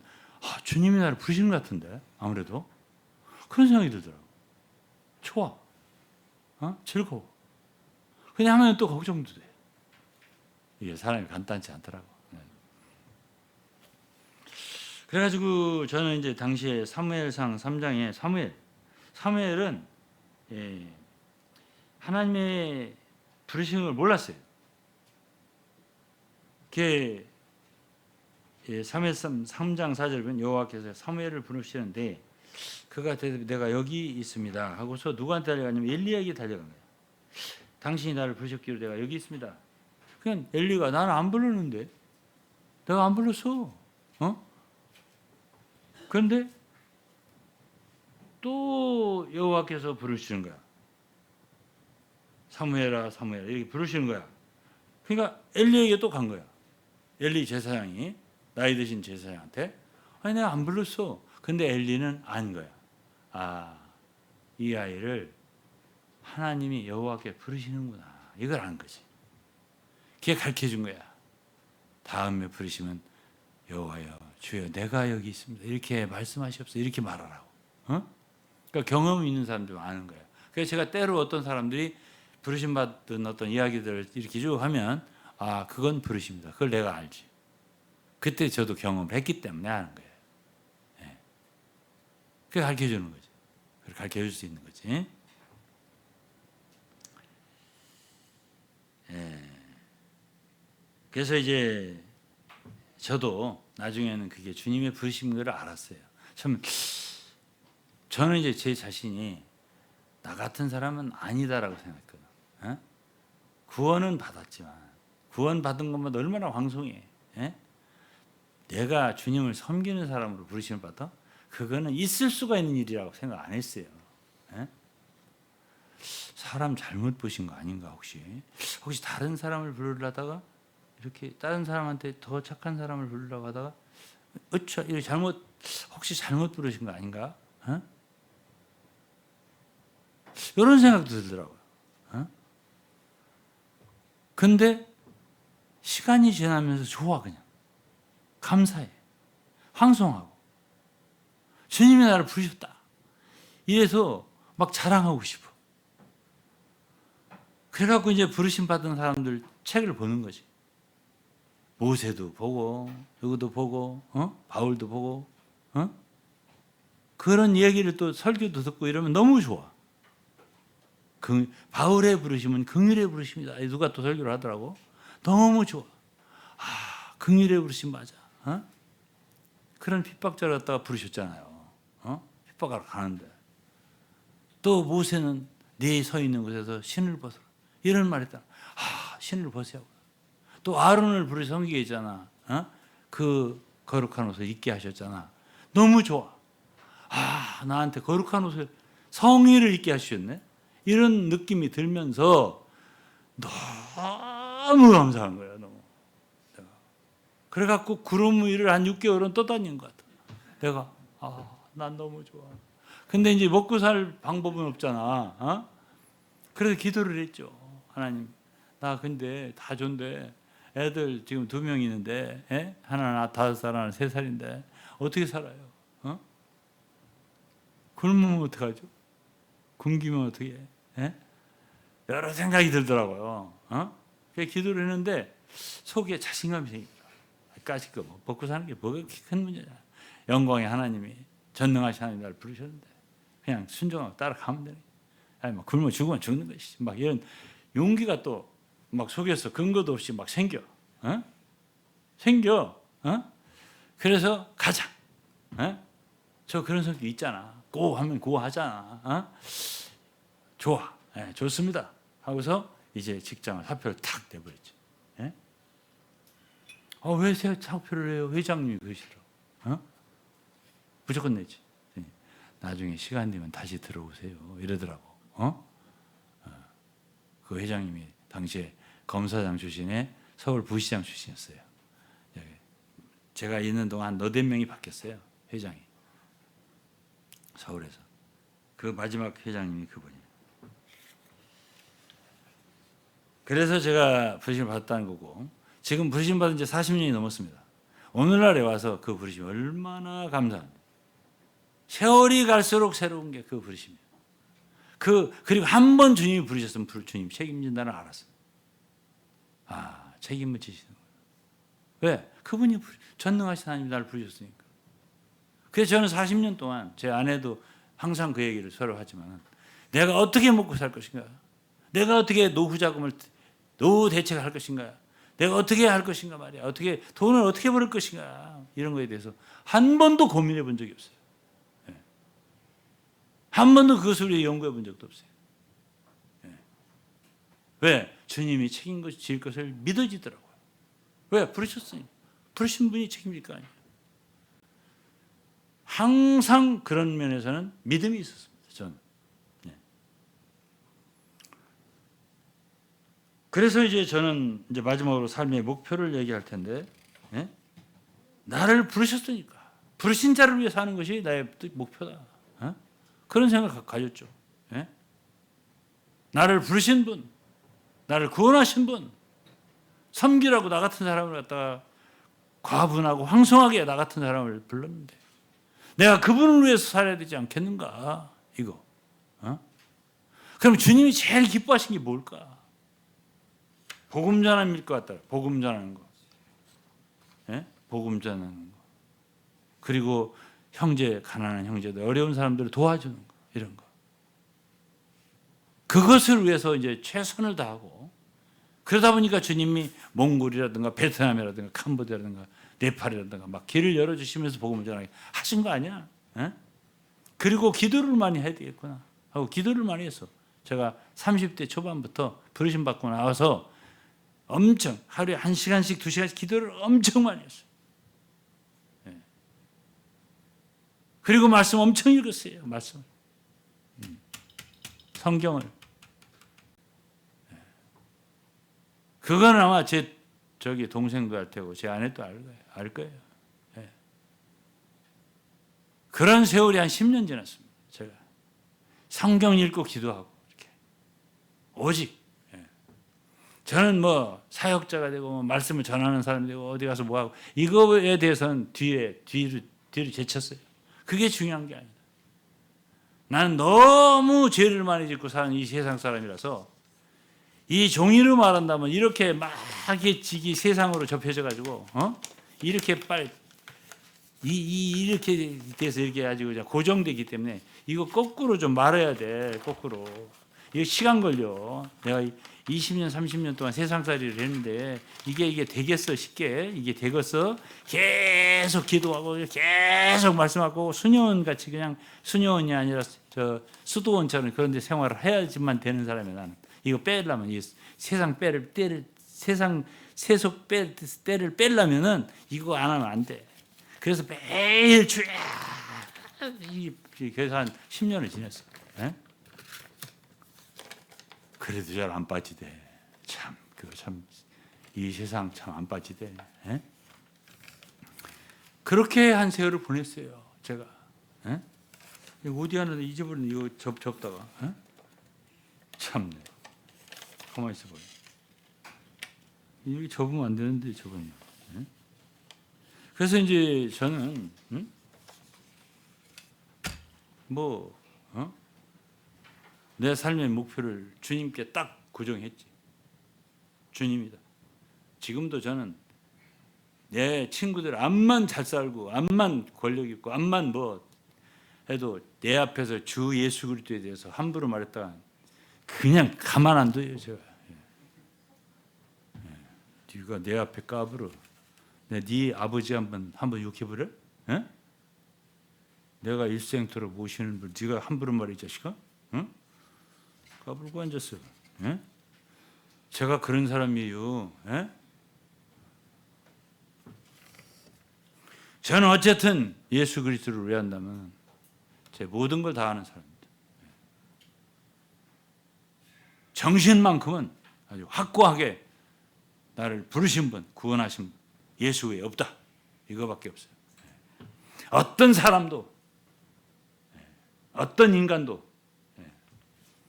주님이 나를 부르시는 것 같은데 아무래도 그런 생각이 들더라고. 좋아. 즐거워. 그냥 하면 또 걱정도 돼. 이게 사람이 간단치 않더라고. 그래가지고 저는 이제 당시에 사무엘상 3장에 사무엘은 하나님의 부르시는 걸 몰랐어요. 그게 사무엘상 3장 4절 보면 여호와께서 사무엘을 부르시는데 그가 대답해 내가 여기 있습니다 하고서 누구한테 달려가냐면 엘리야에게 달려간 거예요. 당신이 나를 부르셨기로 내가 여기 있습니다. 그냥 엘리가 나는 안 부르는데 내가 안 불렀어. 그런데 또 여호와께서 부르시는 거야. 사무엘아 사무엘아 이렇게 부르시는 거야. 그러니까 엘리에게 또 간 거야. 엘리 제사장이 나이 드신 제사장한테 아니 내가 안 불렀어. 근데 엘리는 안 거야. 이 아이를 하나님이 여호와께 부르시는구나. 이걸 안 거지. 그게 가르쳐 준 거야. 다음에 부르시면 여호와여 주여 내가 여기 있습니다. 이렇게 말씀하시옵소서. 이렇게 말하라고. 그러니까 경험이 있는 사람들 아는 거예요. 그래서 제가 때로 어떤 사람들이 부르심 받은 어떤 이야기들을 이렇게 쭉 하면 그건 부르심이다. 그걸 내가 알지. 그때 저도 경험을 했기 때문에 아는 거예요. 그게 가르쳐 주는 거지. 그걸 가르쳐 줄 수 있는 거지. 그래서 이제 저도 나중에는 그게 주님의 부르심인 걸 알았어요. 저는 이제 제 자신이 나 같은 사람은 아니다라고 생각했거든. 구원은 받았지만 구원 받은 것만 얼마나 황송해. 내가 주님을 섬기는 사람으로 부르심을 받아? 그거는 있을 수가 있는 일이라고 생각 안 했어요. 사람 잘못 보신 거 아닌가 혹시 다른 사람을 부르려다가 이렇게 다른 사람한테 더 착한 사람을 부르려고 하다가 이거 혹시 잘못 부르신 거 아닌가? 이런 생각도 들더라고요. 근데 시간이 지나면서 좋아 그냥 감사해 황송하고 주님이 나를 부르셨다 이래서 막 자랑하고 싶어. 그래갖고 이제 부르심 받은 사람들 책을 보는 거지. 모세도 보고 누구도 보고 바울도 보고 그런 이야기를 또 설교도 듣고 이러면 너무 좋아. 바울의 부르심은 긍휼의 부르심이다. 누가 또 설교를 하더라고. 너무 좋아. 긍휼의 부르심 맞아. 그런 핍박자를 갖다가 부르셨잖아요. 핍박하러 가는데 또 모세는 네 서 있는 곳에서 신을 벗어라. 이런 말 했다. 신을 벗으라고. 또 아론을 부르시 섬기게 했잖아. 그 거룩한 옷을 입게 하셨잖아. 너무 좋아. 나한테 거룩한 옷을 성의를 입게 하셨네. 이런 느낌이 들면서 너무 감사한 거야. 너무. 그래갖고 구름 위를 한 6개월은 떠다닌 것 같아. 내가 난 너무 좋아. 근데 이제 먹고 살 방법은 없잖아. 그래서 기도를 했죠. 하나님, 나 근데 다 좋은데 애들 지금 2명 있는데 하나는 5살, 하나는 3살인데 어떻게 살아요? 굶으면 어떡하죠? 굶기면 어떻게 해? 예? 여러 생각이 들더라고요. 그래서 기도를 했는데 속에 자신감이 생기더라고요. 까짓 거 먹고 사는 게 뭐가 그렇게 큰 문제냐. 영광의 하나님이 전능하신 하나님 나를 부르셨는데 그냥 순종하고 따라가면 되네. 아니 막 굶어 죽으면 죽는 것이지. 막 이런 용기가 또 막 속에서 근거도 없이 막 생겨. 생겨. 그래서 가자. 저 그런 성격 있잖아. 고 하면 고 하잖아. 좋아. 좋습니다. 하고서 이제 직장을 사표를 탁 내버렸죠. 왜 사표를 내요? 회장님이 그러시더라고. 무조건 내지. 나중에 시간 되면 다시 들어오세요. 이러더라고. 그 회장님이 당시에 검사장 출신의 서울 부시장 출신이었어요. 제가 있는 동안 너댓 명이 바뀌었어요. 회장이. 서울에서. 그 마지막 회장님이 그분이에요. 그래서 제가 부르심을 받았다는 거고 지금 부르심 받은 지 40년이 넘었습니다. 오늘날에 와서 그 부르심이 얼마나 감사합니다. 세월이 갈수록 새로운 게 그 부르심이에요. 그리고 한 번 주님이 부르셨으면 주님 책임진다는 알았어요. 책임을 지시는 거예요. 왜? 그분이 전능하신 하나님이 나를 부르셨으니까. 그래서 저는 40년 동안 제 아내도 항상 그 얘기를 서로 하지만 내가 어떻게 먹고 살 것인가? 내가 어떻게 노후 대책을 할 것인가? 내가 어떻게 할 것인가 말이야. 돈을 어떻게 벌을 것인가? 이런 거에 대해서 한 번도 고민해 본 적이 없어요. 한 번도 그것을 위해 연구해 본 적도 없어요. 왜? 주님이 책임질 것을 믿어지더라고요. 왜? 부르셨으니까. 부르신 분이 책임질 거 아니에요. 항상 그런 면에서는 믿음이 있었습니다. 저는. 그래서 이제 저는 이제 마지막으로 삶의 목표를 얘기할 텐데, 나를 부르셨으니까 부르신 자를 위해 사는 것이 나의 목표다. 그런 생각 가졌죠. 나를 부르신 분, 나를 구원하신 분, 섬기라고 나 같은 사람을 갖다가 과분하고 황송하게 나 같은 사람을 불렀는데 내가 그분을 위해서 살아야 되지 않겠는가? 이거. 그럼 주님이 제일 기뻐하신 게 뭘까? 복음 전함일 것 같더라. 복음 전하는 거. 복음 전하는 거. 그리고 가난한 형제들, 어려운 사람들을 도와주는 거. 이런 거. 그것을 위해서 이제 최선을 다하고 그러다 보니까 주님이 몽골이라든가 베트남이라든가 캄보디아라든가 네팔이라든가 막 길을 열어주시면서 복음을 전하게 하신 거 아니야? 그리고 기도를 많이 해야 되겠구나 하고 기도를 많이 했어. 제가 30대 초반부터 부르심 받고 나와서 엄청 하루에 1시간씩 2시간씩 기도를 엄청 많이 했어요. 그리고 말씀 엄청 읽었어요. 말씀을. 성경을. 그건 아마 제 동생도 알 테고 제 아내도 알 거예요. 그런 세월이 한 10년 지났습니다. 제가 성경 읽고 기도하고 이렇게 오직 저는 뭐 사역자가 되고 뭐 말씀을 전하는 사람이 되고 어디 가서 뭐 하고 이거에 대해서는 뒤로 제쳤어요. 그게 중요한 게 아니다. 나는 너무 죄를 많이 짓고 사는 이 세상 사람이라서 이 종이로 말한다면 이렇게 막 지기 세상으로 접혀져 가지고 이렇게 빨리 이렇게 돼서 이렇게 가지고 고정되기 때문에 이거 거꾸로 좀 말해야 돼. 거꾸로. 이거 시간 걸려. 내가 20년 30년 동안 세상살이를 했는데 이게 되겠어 쉽게 이게 되겠어 계속 기도하고 계속 말씀하고 수녀원같이 그냥 수녀원이 아니라 수도원처럼 그런 데 생활을 해야지만 되는 사람이 나는 이거 빼려면 이 세상 세속 때를 빼려면은 이거 안 하면 안 돼. 그래서 매일 그래서 한 10년을 지냈어. 그래도 잘 안 빠지대. 이 세상 참 안 빠지대. 그렇게 한 세월을 보냈어요. 제가. 어디 하나 잊어버린 이거 접다가. 참네. 가만히 있어봐요. 여기 접으면 안 되는데 접었네. 그래서 이제 저는 내 삶의 목표를 주님께 딱 고정했지. 주님이다. 지금도 저는 내 친구들 암만 잘 살고 암만 권력 있고 암만 뭐 해도 내 앞에서 주 예수 그리스도에 대해서 함부로 말했다가 그냥 가만 안 둬요. 제가. 네가 내 앞에 까불어. 네 아버지 한번 욕해버려? 예? 내가 일생토록 모시는 분 네가 함부로 말해 이 자식아? 응? 까불고 앉았어. 예? 제가 그런 사람이에요. 예? 저는 어쨌든 예수 그리스도를 위한다면 제 모든 걸 다 하는 사람입니다. 정신만큼은 아주 확고하게 나를 부르신 분, 구원하신 분, 예수 외에 없다. 이거밖에 없어요. 어떤 사람도, 어떤 인간도,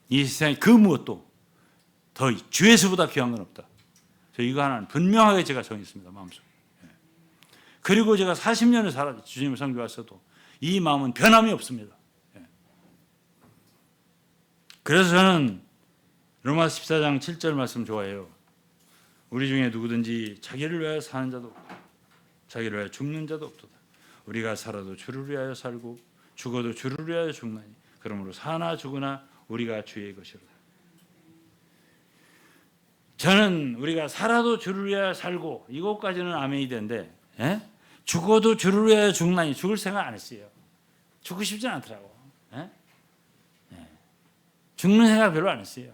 이 세상에 그 무엇도 더 주 예수보다 귀한 건 없다. 저 이거 하나는 분명하게 제가 정했습니다. 마음속에. 그리고 제가 40년을 살아 주님을 섬겨왔어도 이 마음은 변함이 없습니다. 그래서 저는 로마서 14장 7절 말씀 좋아해요. 우리 중에 누구든지 자기를 위하여 사는 자도 없고 자기를 위하여 죽는 자도 없도다. 우리가 살아도 주를 위하여 살고 죽어도 주를 위하여 죽나니 그러므로 사나 죽으나 우리가 주의 것이로다. 저는 우리가 살아도 주를 위하여 살고 이것까지는 아멘이 되는데 죽어도 주를 위하여 죽나니 죽을 생각 안 했어요. 죽고 싶지 않더라고. 죽는 생각 별로 안 했어요.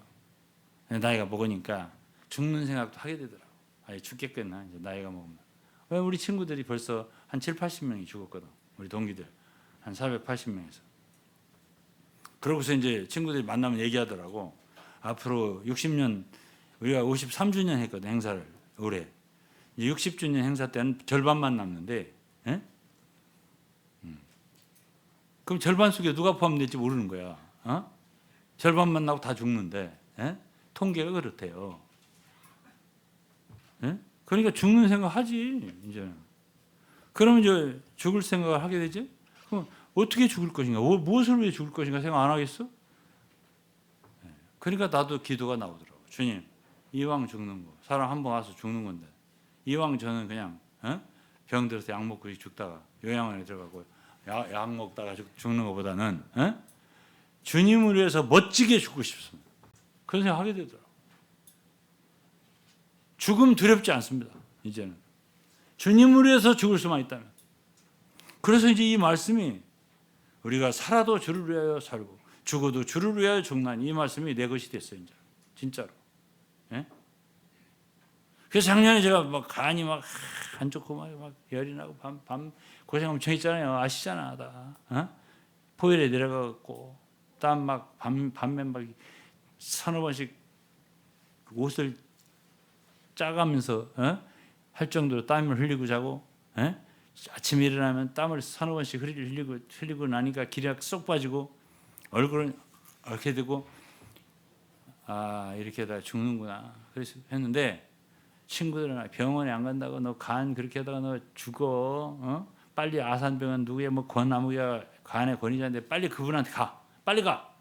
나이가 먹으니까 죽는 생각도 하게 되더라고. 아예 죽겠겠나 이제 나이가 먹으면. 왜 우리 친구들이 벌써 한 7, 80명이 죽었거든. 우리 동기들 한 480명에서. 그러고서 이제 친구들이 만나면 얘기하더라고. 앞으로 60년 우리가 53주년 했거든 행사를 올해. 60주년 행사 때는 절반만 남는데, 그럼 절반 속에 누가 포함될지 모르는 거야. 절반만 나고 다 죽는데, 통계가 그렇대요. 그러니까 죽는 생각하지 이제는. 그러면 이제 죽을 생각을 하게 되지. 그럼 어떻게 죽을 것인가, 무엇을 위해 죽을 것인가 생각 안 하겠어? 그러니까 나도 기도가 나오더라고. 주님, 이왕 죽는 거, 사람 한 번 와서 죽는 건데, 이왕 저는 그냥 병 들어서 약 먹고 죽다가 요양원에 들어가고 약 먹다가 죽는 것보다는 주님을 위해서 멋지게 죽고 싶습니다. 그런 생각 하게 되더라고. 죽음 두렵지 않습니다. 이제는 주님을 위해서 죽을 수만 있다면. 그래서 이제 이 말씀이 우리가 살아도 주를 위하여 살고 죽어도 주를 위하여 죽나니 이 말씀이 내 것이 됐어요. 이제 진짜로. 그래서 작년에 제가 막 간이 막 안 좋고 막 열이 나고 밤 고생 엄청 했잖아요. 아시잖아, 다. 포일에 내려가고 땀 막 밤에 막 서너 번씩 옷을 짜가면서 할 정도로 땀을 흘리고 자고, 아침에 일어나면 땀을 서너 번씩 흘리고 나니까 기력 쏙 빠지고 얼굴은 이렇게 되고 이렇게 다 죽는구나. 그래서 했는데 친구들은 병원에 안 간다고 너 간 그렇게 하다가 너 죽어. 빨리 아산병원 누구야 뭐 권나무야 간에 권위자인데 빨리 그분한테 가. 빨리 가.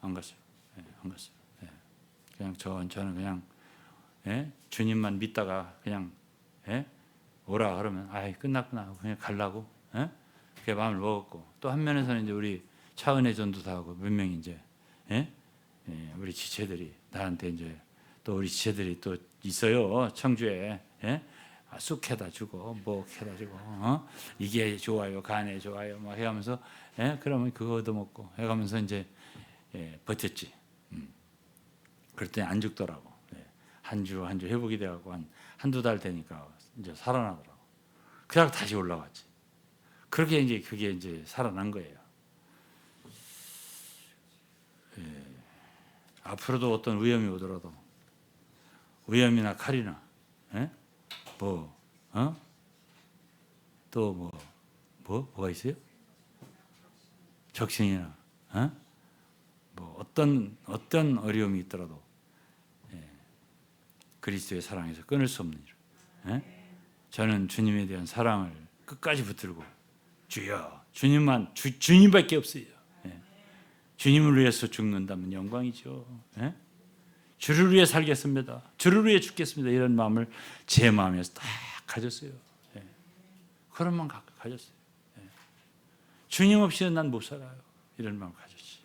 안 갔어요. 안 갔어요. 그냥 저는 그냥 주님만 믿다가 그냥 오라 그러면 끝났구나 그냥 가려고 그렇게 마음을 먹었고, 또 한 면에서는 이제 우리 차은혜 전도사하고 몇 명이 이제 우리 지체들이 나한테 이제 또 우리 지체들이 또 있어요 청주에. 쑥 해다 주고 뭐 해다 주고 이게 좋아요 간에 좋아요 막 해가면서 그러면 그거 얻어먹고 해가면서 이제 버텼지. 그랬더니 안 죽더라고. 한 주 회복이 돼가고 한두 달 되니까 이제 살아나더라고. 그래서 다시 올라왔지. 그렇게 이제 그게 이제 살아난 거예요. 앞으로도 어떤 위험이 오더라도 위험이나 칼이나 또 뭐가 있어요? 적신이나 뭐 어떤 어려움이 있더라도 그리스도의 사랑에서 끊을 수 없는 일. 저는 주님에 대한 사랑을 끝까지 붙들고 주여 주님만 주님밖에 없어요. 예. 주님을 위해서 죽는다면 영광이죠. 예? 주를 위해 살겠습니다. 주를 위해 죽겠습니다. 이런 마음을 제 마음에서 딱 가졌어요. 예. 그런 마음 가졌어요. 예. 주님 없이는 난 못 살아요. 이런 마음 가졌지.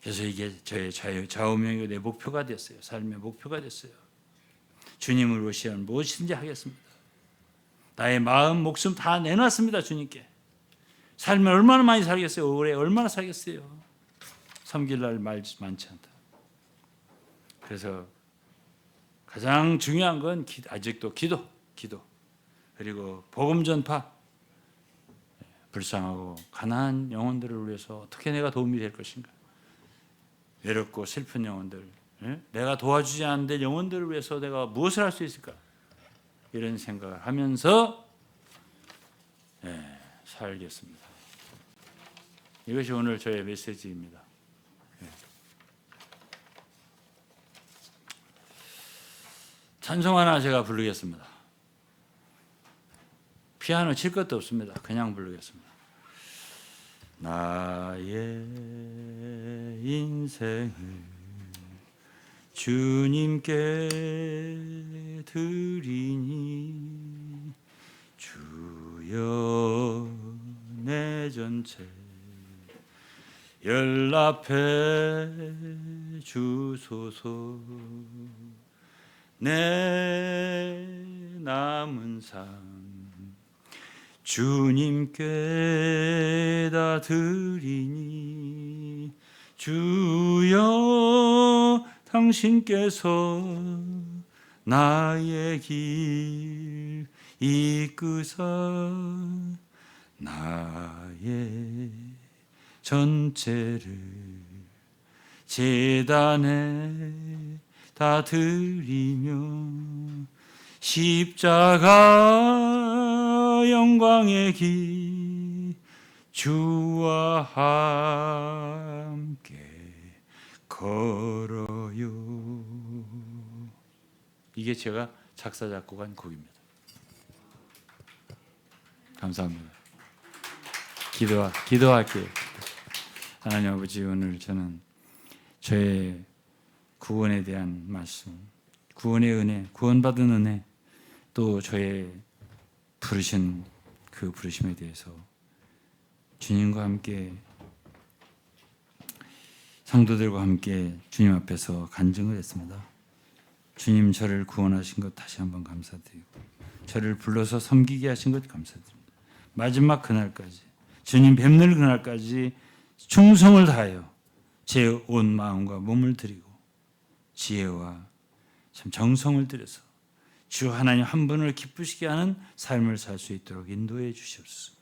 그래서 이게 저의 좌우명이고 내 목표가 됐어요. 삶의 목표가 됐어요. 주님을 위시하면 무엇이든지 하겠습니다. 나의 마음, 목숨 다 내놨습니다. 주님께. 삶을 얼마나 많이 살겠어요? 올해 얼마나 살겠어요? 섬길 날 많지 않다. 그래서 가장 중요한 건 아직도 기도 그리고 복음 전파, 불쌍하고 가난한 영혼들을 위해서 어떻게 내가 도움이 될 것인가, 외롭고 슬픈 영혼들, 내가 도와주지 않는 영혼들을 위해서 내가 무엇을 할 수 있을까, 이런 생각을 하면서 살겠습니다. 이것이 오늘 저의 메시지입니다. 찬송 하나 제가 부르겠습니다. 피아노 칠 것도 없습니다. 그냥 부르겠습니다. 나의 인생을 주님께 드리니 주여 내 전체 연락해 주소서. 내 남은 삶 주님께 다 드리니 주여 당신께서 나의 길 이끄사 나의 전체를 제단에 다 드리며 십자가 영광의 길 주와 함께 걸어요. 이게 제가 작사 작곡한 곡입니다. 감사합니다. 기도할게요. 하나님 아버지, 오늘 저는 저의 구원에 대한 말씀, 구원의 은혜, 구원받은 은혜, 또 저의 부르신 그 부르심에 대해서 주님과 함께, 성도들과 함께 주님 앞에서 간증을 했습니다. 주님, 저를 구원하신 것 다시 한번 감사드리고, 저를 불러서 섬기게 하신 것 감사드립니다. 마지막 그날까지, 주님 뵙는 그날까지 충성을 다하여 제 온 마음과 몸을 드리고 지혜와 참 정성을 들여서 주 하나님 한 분을 기쁘시게 하는 삶을 살 수 있도록 인도해 주시옵소서.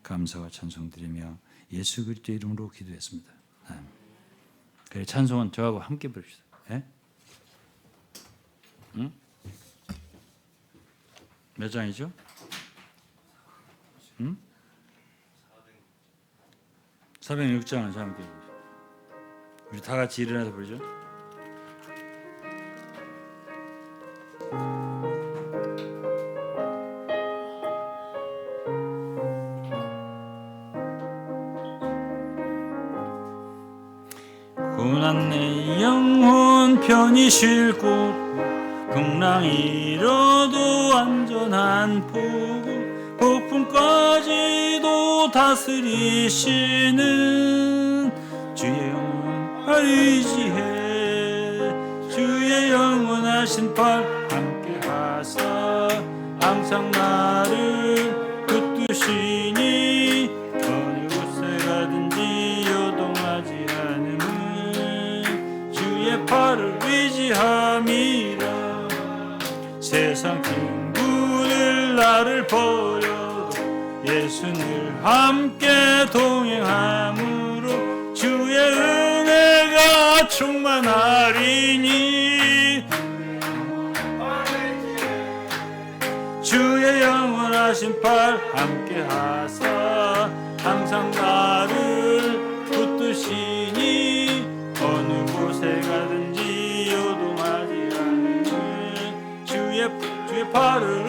감사와 찬송 드리며 예수 그리스도 이름으로 기도했습니다. 아멘. 그래, 찬송은 저하고 함께 부릅시다. 예? 응? 몇 장이죠? 응? 406장을 함께 부르죠. 우리 다 같이 일어나서 부르죠. 고난 내 영혼 편히 쉴 곳, 풍랑 잃어도 안전한 포구, 폭풍까지도 다스리시는 주의 영혼 의지해 주의 영원하신 팔 함께 하사 항상 나를 붙드시니 어느 곳에 가든지 요동하지 않음은 주의 팔을 의지함이라. 세상 친구들 나를 버려도 예수 늘 함께 동행함으로 주의 은혜가 충만하리니 주의 영원하신 팔 함께 하사 항상 나를 붙드시니 어느 곳에 가든지 요동하지 않는 주의 팔을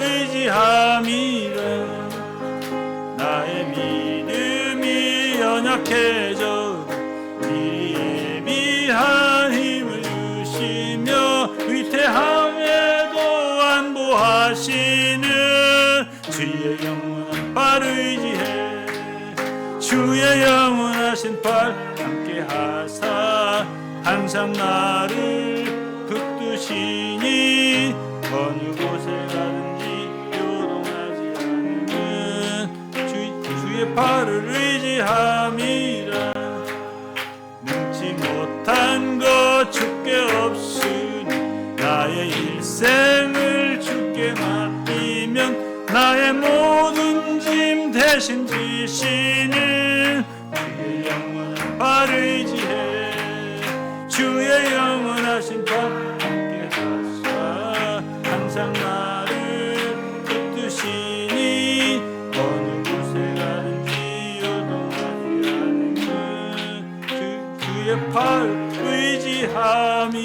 영원하신 팔 함께 하사 항상 나를 붙드시니 어느 곳에 가든지 요동하지 않는 주의 팔을 의지함이라. 능치 못한 것 주께 없으니 나의 일생을 주께 맡기면 나의 모든 짐 대신 지시는 주의 영원한 팔 의지해. 주의 영원하신 팔 함께 하사 항상 나를 붙드시니 어느 곳에 가든지 요동하지 않는 주의 팔 의지함이라.